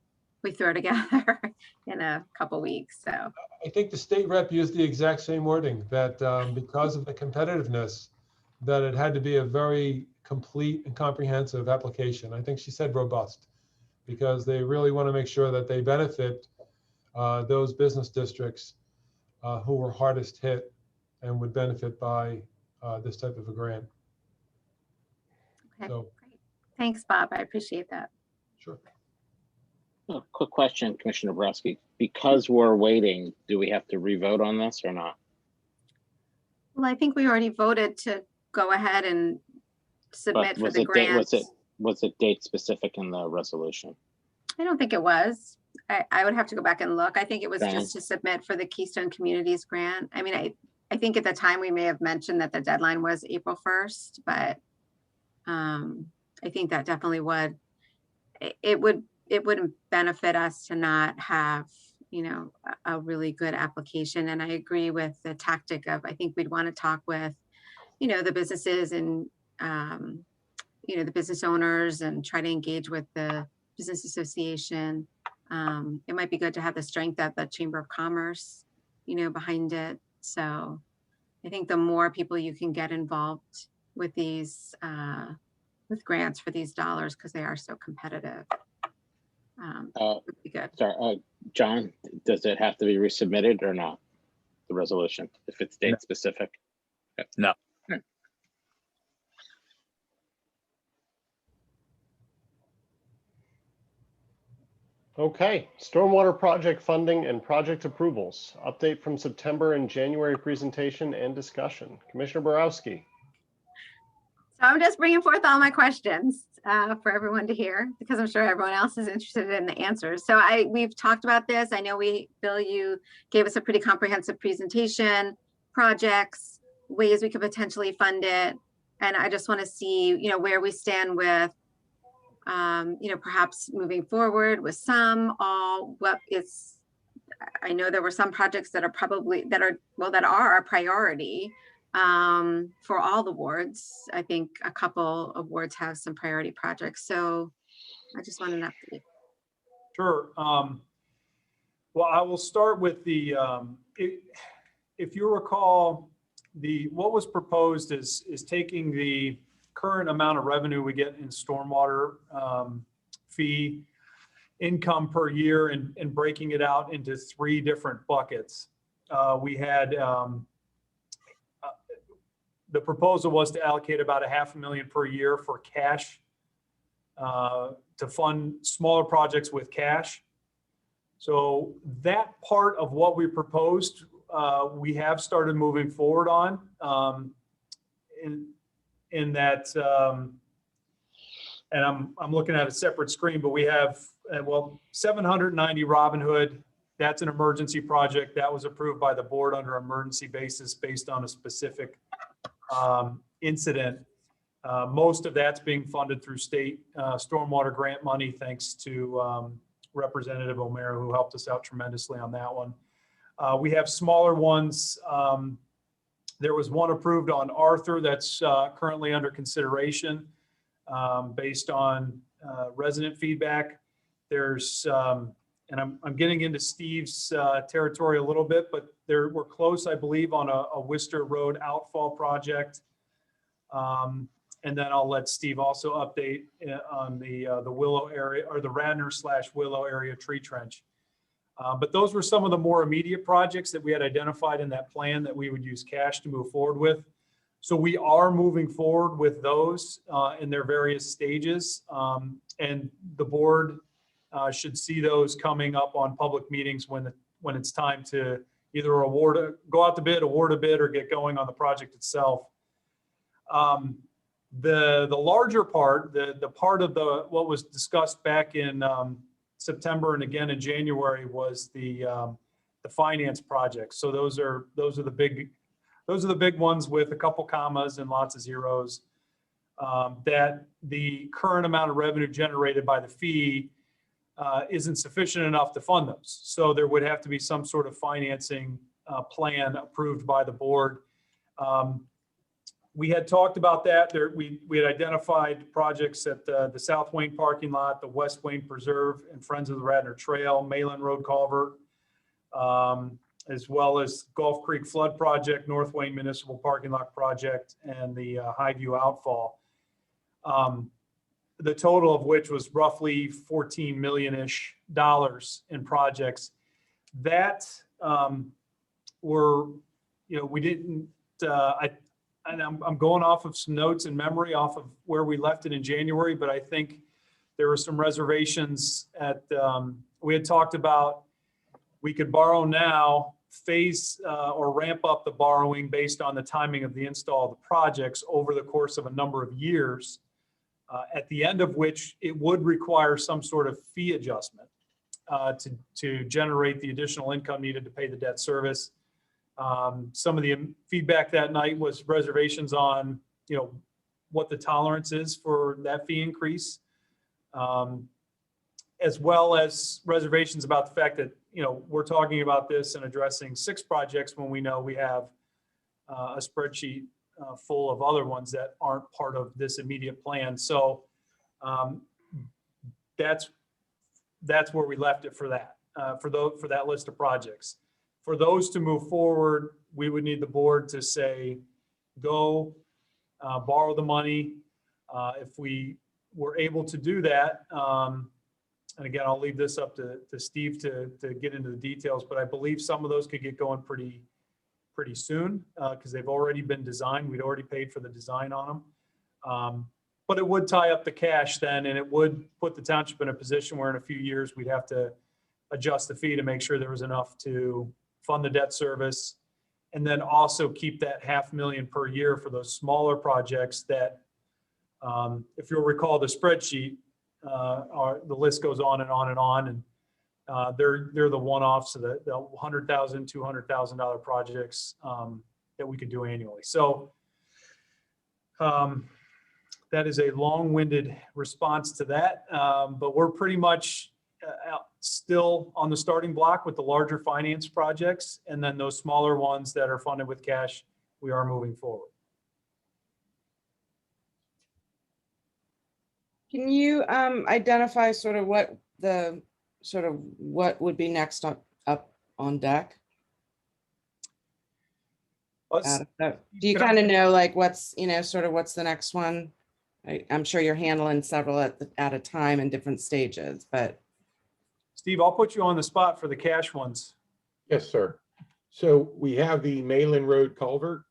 we throw together in a couple weeks. So I think the state rep used the exact same wording, that because of the competitiveness, that it had to be a very complete and comprehensive application. I think she said robust, because they really want to make sure that they benefit those business districts who were hardest hit and would benefit by this type of a grant. okay, So, great. Thanks, Bob. I appreciate that. sure. A quick question, Commissioner Borowski. Because we're waiting, do we have to revote on this or not? Well, I think we already voted to go ahead and submit for the grant. Was it date specific in the resolution? I don't think it was. I would have to go back and look. I think it was Okay. just to submit for the Keystone Communities grant. I mean, I think at the time we may have mentioned that the deadline was April 1st, but I think that definitely it wouldn't benefit us to not have, a really good application. And I agree with the tactic of, I think we'd want to talk with, the businesses and, the business owners and try to engage with the business association. It might be good to have the strength of the Chamber of Commerce, behind it. So I think the more people you can get involved with these, with grants for these dollars, because they are so competitive, would be good. Sorry, John, does it have to be resubmitted or not? The resolution, if it's date specific? No. Okay, stormwater project funding and project approvals. Update from September and January presentation and discussion. Commissioner Borowski. So I'm just bringing forth all my questions for everyone to hear, because I'm sure everyone else is interested in the answers. So we've talked about this. I know Bill, you gave us a pretty comprehensive presentation, projects, ways we could potentially fund it. And I just want to see, where we stand with perhaps moving forward with some, all what is, I know there were some projects that are a priority for all the wards. I think a couple of wards have some priority projects. So I just want an update. Sure. Well, I will start with the, if you recall, what was proposed is taking the current amount of revenue we get in stormwater fee income per year and breaking it out into 3 different buckets. We had, the proposal was to allocate about $500,000 per year for cash to fund smaller projects with cash. So that part of what we proposed, we have started moving forward on in that, and I'm looking at a separate screen, but we have, 790 Robin Hood. That's an emergency project that was approved by the board under emergency basis based on a specific incident. Most of that's being funded through state stormwater grant money, thanks to Representative O'Mara, who helped us out tremendously on that one. We have smaller ones. There was one approved on Arthur that's currently under consideration based on resident feedback. There's, and I'm getting into Steve's territory a little bit, but we're close, I believe, on a Worcester Road outfall project. And then I'll let Steve also update on the Willow area, or the Radnor / Willow area tree trench. But those were some of the more immediate projects that we had identified in that plan that we would use cash to move forward with. So we are moving forward with those in their various stages. And the board should see those coming up on public meetings when it's time to either go out to bid, award a bid, or get going on the project itself. The larger part, the part of what was discussed back in September and again in January was the finance projects. So those are the big ones with a couple commas and lots of zeros. That the current amount of revenue generated by the fee isn't sufficient enough to fund those. So there would have to be some sort of financing plan approved by the board. We had talked about that. We had identified projects at the South Wayne parking lot, the West Wayne Preserve and Friends of the Radnor Trail, Malin Road Culvert, as well as Gulf Creek Flood Project, North Wayne Municipal Parking Lot Project, and the Highview Outfall. The total of which was roughly $14 million-ish in projects that we didn't, I'm going off of some notes in memory off of where we left it in January, but I think there were some reservations we had talked about we could borrow now, phase or ramp up the borrowing based on the timing of the install of the projects over the course of a number of years, at the end of which it would require some sort of fee adjustment to generate the additional income needed to pay the debt service. Some of the feedback that night was reservations on, what the tolerance is for that fee increase, as well as reservations about the fact that, we're talking about this and addressing 6 projects when we know we have a spreadsheet full of other ones that aren't part of this immediate plan. So that's where we left it for that, for that list of projects. For those to move forward, we would need the board to say, go borrow the money. If we were able to do that, and again, I'll leave this up to Steve to get into the details, but I believe some of those could get going pretty soon because they've already been designed. We'd already paid for the design on them. But it would tie up the cash then, and it would put the township in a position where in a few years we'd have to adjust the fee to make sure there was enough to fund the debt service, and then also keep that $500,000 per year for those smaller projects that, if you'll recall the spreadsheet, the list goes on and on and on, and they're the one-offs, the $100,000, $200,000 projects that we could do annually. So that is a long-winded response to that. But we're pretty much still on the starting block with the larger finance projects, and then those smaller ones that are funded with cash, we are moving forward. Can you identify sort of what would be next up on deck? Do you kind of know like what's, sort of what's the next one? I'm sure you're handling several at a time in different stages, but. Steve, I'll put you on the spot for the cash ones. Yes, sir. So we have the Malin Road culvert,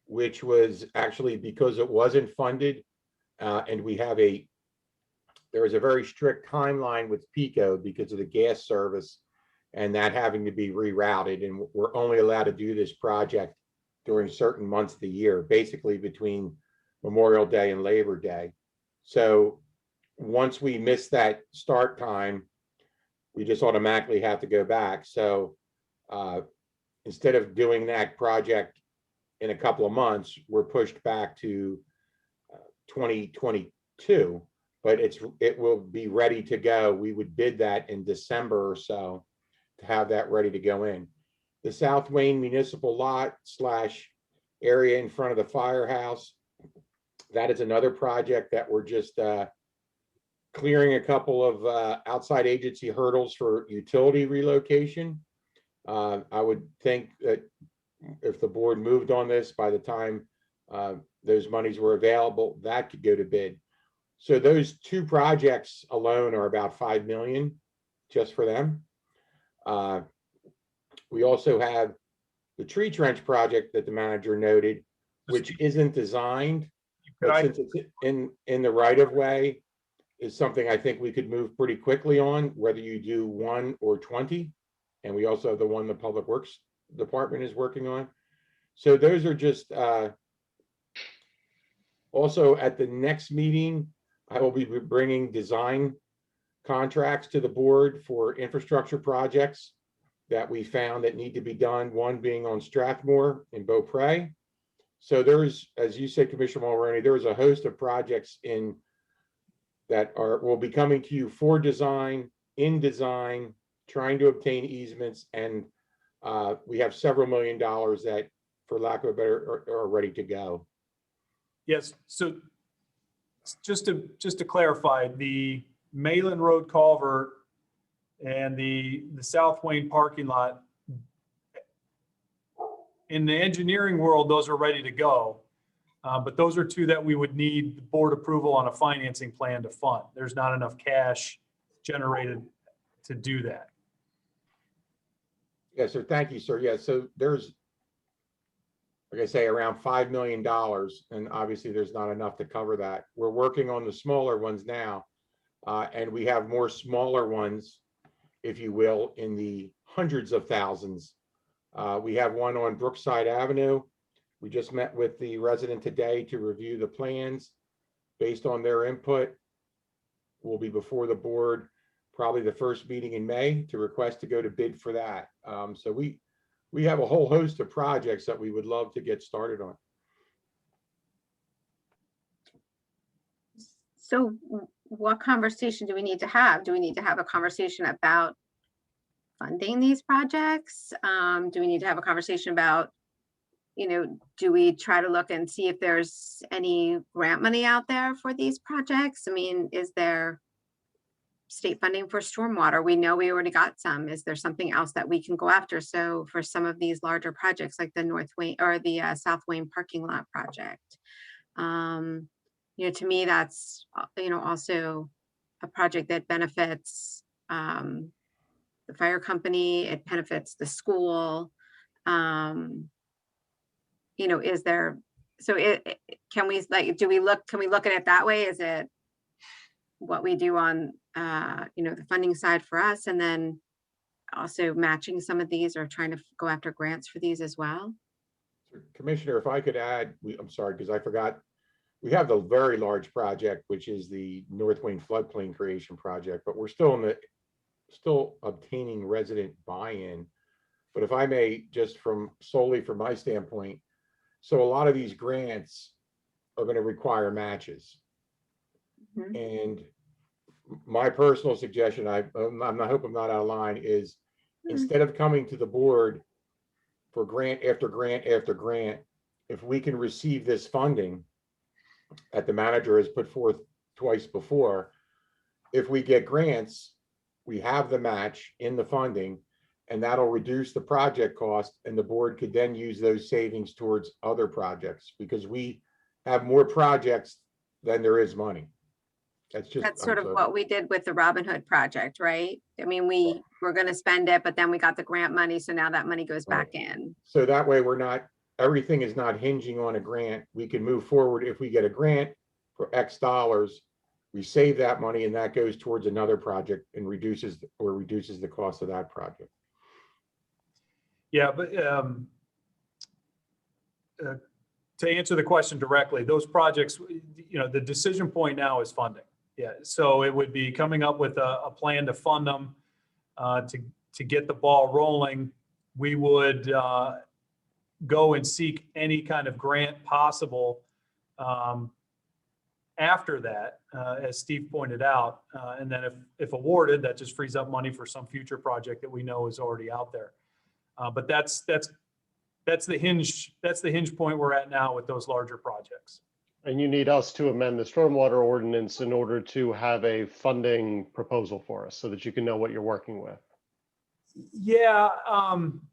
which was actually because it wasn't funded, and there is a very strict timeline with PICO because of the gas service and that having to be rerouted. And we're only allowed to do this project during certain months of the year, basically between Memorial Day and Labor Day. So once we miss that start time, we just automatically have to go back. So instead of doing that project in a couple of months, we're pushed back to 2022, but it will be ready to go. We would bid that in December or so to have that ready to go in. The South Wayne municipal lot / area in front of the firehouse, that is another project that we're just clearing a couple of outside agency hurdles for utility relocation. I would think that if the board moved on this by the time those monies were available, that could go to bid. So those two projects alone are about 5 million just for them. We also have the tree trench project that the manager noted, which isn't designed, but since it's in the right of way, is something I think we could move pretty quickly on, whether you do 1 or 20. And we also have the one the Public Works Department is working on. So those are just also at the next meeting, I will be bringing design contracts to the board for infrastructure projects that we found that need to be done, one being on Strathmore in Beaupre. So there's, as you said, Commissioner Mulroney, there's a host of projects that will be coming to you for design, in design, trying to obtain easements, and we have several $1 million that, for lack of a better, are ready to go. Yes, so just to clarify, the Malin Road culvert and the South Wayne parking lot, in the engineering world, those are ready to go. But those are two that we would need board approval on a financing plan to fund. There's not enough cash generated to do that. Yeah, so thank you, sir. Yeah, so there's, like I say, around $5 million, and obviously there's not enough to cover that. We're working on the smaller ones now, and we have more smaller ones, if you will, in the hundreds of thousands. We have one on Brookside Avenue. We just met with the resident today to review the plans. Based on their input, we'll be before the board probably the first meeting in May to request to go to bid for that. So we have a whole host of projects that we would love to get started on. So what conversation do we need to have? Do we need to have a conversation about funding these projects? Do we need to have a conversation about, do we try to look and see if there's any grant money out there for these projects? I mean, is there state funding for stormwater? We know we already got some. Is there something else that we can go after? So for some of these larger projects like the North Wayne or the South Wayne parking lot project, to me, that's, also a project that benefits the fire company, it benefits the school. Is there, so can we can we look at it that way? Is it what we do on, the funding side for us, and then also matching some of these or trying to go after grants for these as well? Commissioner, if I could add, I'm sorry, because I forgot, we have the very large project, which is the North Wayne floodplain creation project, but we're still obtaining resident buy-in. But if I may, just solely from my standpoint, so a lot of these grants are going to require matches. And my personal suggestion, I hope I'm not out of line, is instead of coming to the board for grant after grant after grant, if we can receive this funding that the manager has put forth twice before, if we get grants, we have the match in the funding, and that'll reduce the project cost, and the board could then use those savings towards other projects, because we have more projects than there is money. That's sort of what we did with the Robin Hood project, right? I mean, we were going to spend it, but then we got the grant money. So now that money goes back in. So that way everything is not hinging on a grant. We can move forward. If we get a grant for X dollars, we save that money and that goes towards another project and reduces the cost of that project. Yeah, but to answer the question directly, those projects, the decision point now is funding. Yeah, so it would be coming up with a plan to fund them, to get the ball rolling. We would go and seek any kind of grant possible after that, as Steve pointed out, and then if awarded, that just frees up money for some future project that we know is already out there. But that's the hinge point we're at now with those larger projects. And you need us to amend the stormwater ordinance in order to have a funding proposal for us so that you can know what you're working with. Yeah,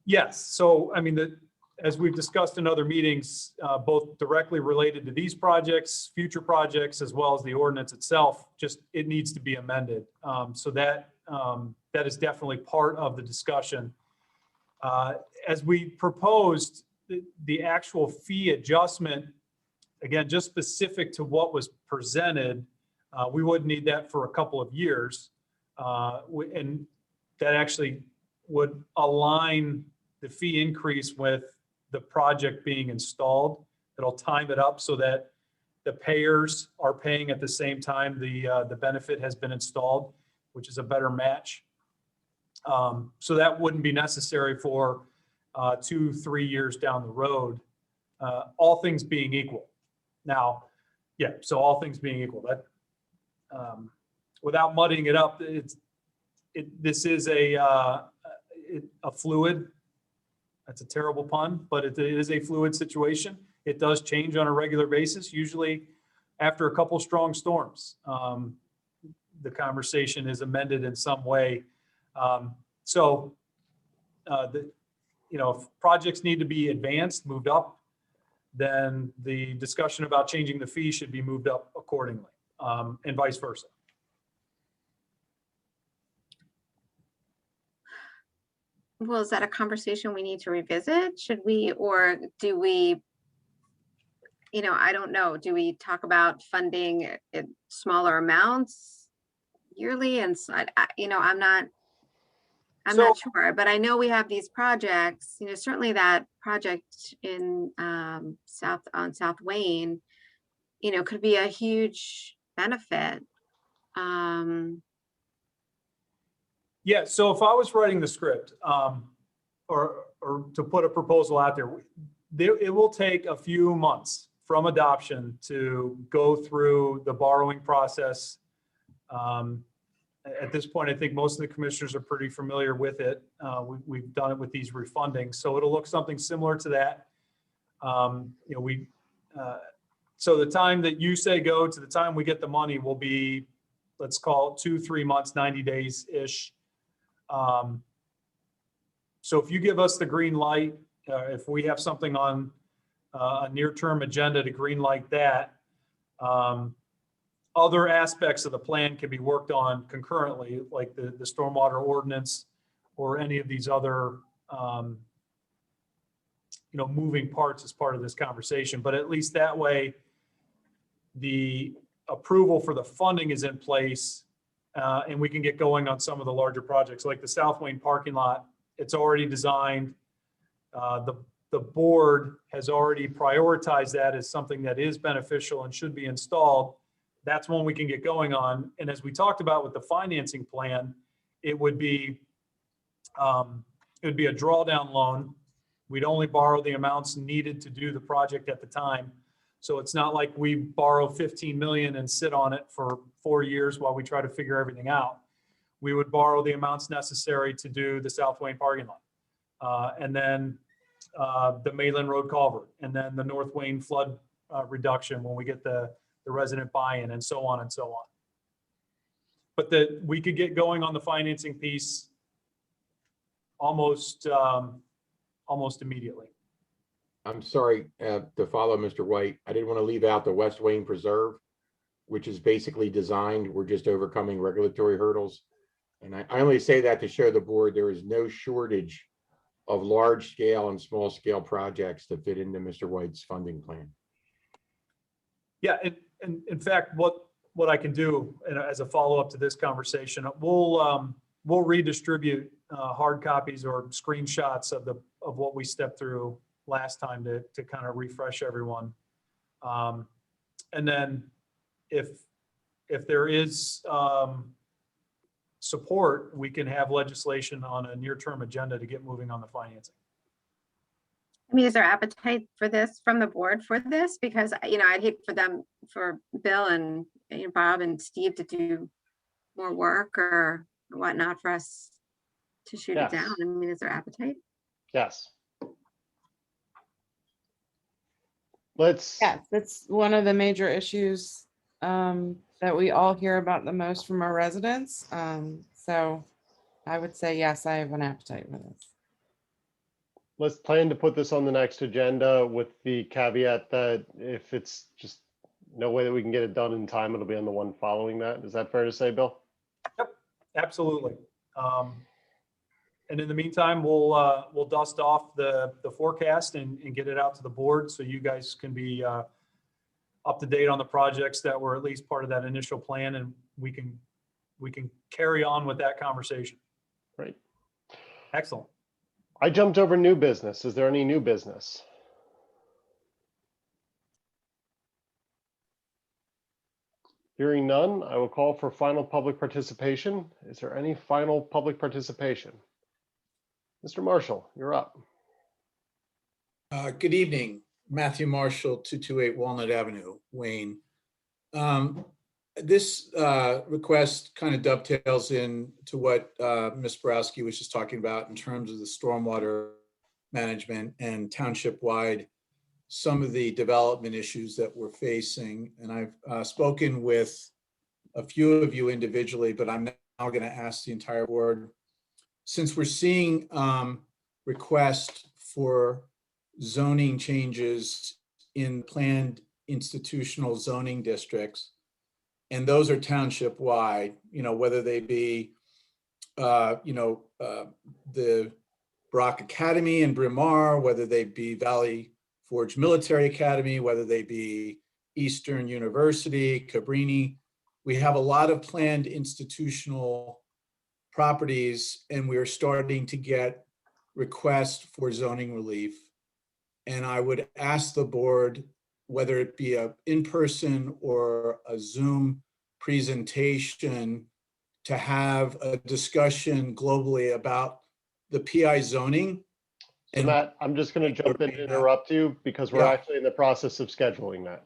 yes. So, I mean, as we've discussed in other meetings, both directly related to these projects, future projects, as well as the ordinance itself, it needs to be amended. So that is definitely part of the discussion. As we proposed, the actual fee adjustment, again, just specific to what was presented, we would need that for a couple of years. And that actually would align the fee increase with the project being installed. It'll time it up so that the payers are paying at the same time the benefit has been installed, which is a better match. So that wouldn't be necessary for 2-3 years down the road, all things being equal. Now, yeah, so all things being equal, that without muddying it up, this is a fluid. That's a terrible pun, but it is a fluid situation. It does change on a regular basis, usually after a couple strong storms. The conversation is amended in some way. If projects need to be advanced, moved up, then the discussion about changing the fee should be moved up accordingly, and vice versa. Well, is that a conversation we need to revisit? Should we, or do we, I don't know, do we talk about funding at smaller amounts yearly? And I'm not sure, but I know we have these projects, certainly that project in South Wayne, could be a huge benefit. Yeah, so if I was writing the script, or to put a proposal out there, it will take a few months from adoption to go through the borrowing process. At this point, I think most of the commissioners are pretty familiar with it. We've done it with these refundings, so it'll look something similar to that. So the time that you say go to the time we get the money will be, let's call it 2-3 months, 90 days-ish. So if you give us the green light, if we have something on a near-term agenda to green light that, other aspects of the plan can be worked on concurrently, like the stormwater ordinance or any of these other, moving parts as part of this conversation. But at least that way, the approval for the funding is in place, and we can get going on some of the larger projects, like the South Wayne parking lot. It's already designed. The board has already prioritized that as something that is beneficial and should be installed. That's when we can get going on. And as we talked about with the financing plan, it would be a drawdown loan. We'd only borrow the amounts needed to do the project at the time. So it's not like we borrow 15 million and sit on it for 4 years while we try to figure everything out. We would borrow the amounts necessary to do the South Wayne parking lot. And then the Mayland Road culvert, and then the North Wayne flood reduction when we get the resident buy-in, and so on and so on. But we could get going on the financing piece almost immediately. I'm sorry, to follow Mr. White, I didn't want to leave out the West Wayne Preserve, which is basically designed, we're just overcoming regulatory hurdles. And I only say that to show the board there is no shortage of large scale and small scale projects to fit into Mr. White's funding plan. Yeah, and in fact, what I can do, and as a follow-up to this conversation, we'll redistribute hard copies or screenshots of what we stepped through last time to kind of refresh everyone. And then if there is support, we can have legislation on a near-term agenda to get moving on the financing. I mean, is there appetite for this from the board for this? Because, I'd hate for Bill and Bob and Steve to do more work or whatnot for us to shoot it down. I mean, is there appetite? Yes. Let's. Yes, that's one of the major issues that we all hear about the most from our residents. So I would say, yes, I have an appetite for this. Let's plan to put this on the next agenda with the caveat that if it's just no way that we can get it done in time, it'll be on the one following that. Is that fair to say, Bill? Yep, absolutely. And in the meantime, we'll dust off the forecast and get it out to the board so you guys can be up to date on the projects that were at least part of that initial plan, and we can carry on with that conversation. Great. Excellent. I jumped over new business. Is there any new business? Hearing none, I will call for final public participation. Is there any final public participation? Mr. Marshall, you're up. Good evening, Matthew Marshall, 228 Walnut Avenue, Wayne. This request kind of dovetails into what Ms. Borowski was just talking about in terms of the stormwater management and township-wide, some of the development issues that we're facing. And I've spoken with a few of you individually, but I'm now going to ask the entire board. Since we're seeing requests for zoning changes in planned institutional zoning districts, and those are township wide, whether they be, the Brock Academy in Bryn Mawr, whether they be Valley Forge Military Academy, whether they be Eastern University, Cabrini. We have a lot of planned institutional properties, and we are starting to get requests for zoning relief. And I would ask the board, whether it be a in-person or a Zoom presentation, to have a discussion globally about the PI zoning. So Matt, I'm just going to jump in and interrupt you because we're actually in the process of scheduling that.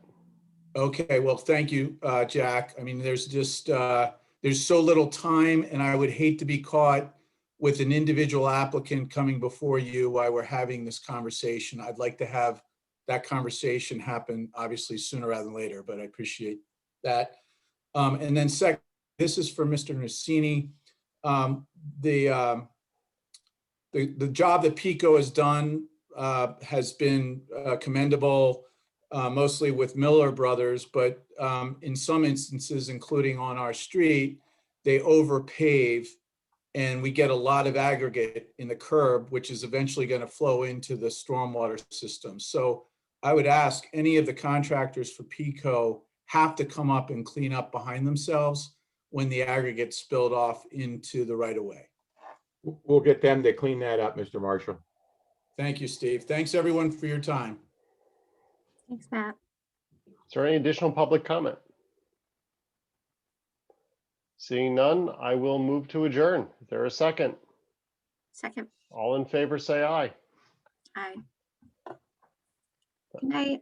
Okay, well, thank you, Jack. I mean, there's just, there's so little time, and I would hate to be caught with an individual applicant coming before you while we're having this conversation. I'd like to have that conversation happen, obviously sooner rather than later, but I appreciate that. And then second, this is for Mr. Nussini. The job that PICO has done has been commendable, mostly with Miller Brothers, but in some instances, including on our street, they overpave and we get a lot of aggregate in the curb, which is eventually going to flow into the stormwater system. So I would ask, any of the contractors for PICO have to come up and clean up behind themselves when the aggregate spilled off into the right of way. We'll get them to clean that up, Mr. Marshall. Thank you, Steve. Thanks everyone for your time. Thanks, Matt. Is there any additional public comment? Seeing none, I will move to adjourn. Is there a second? Second. All in favor, say aye. Aye. Good night.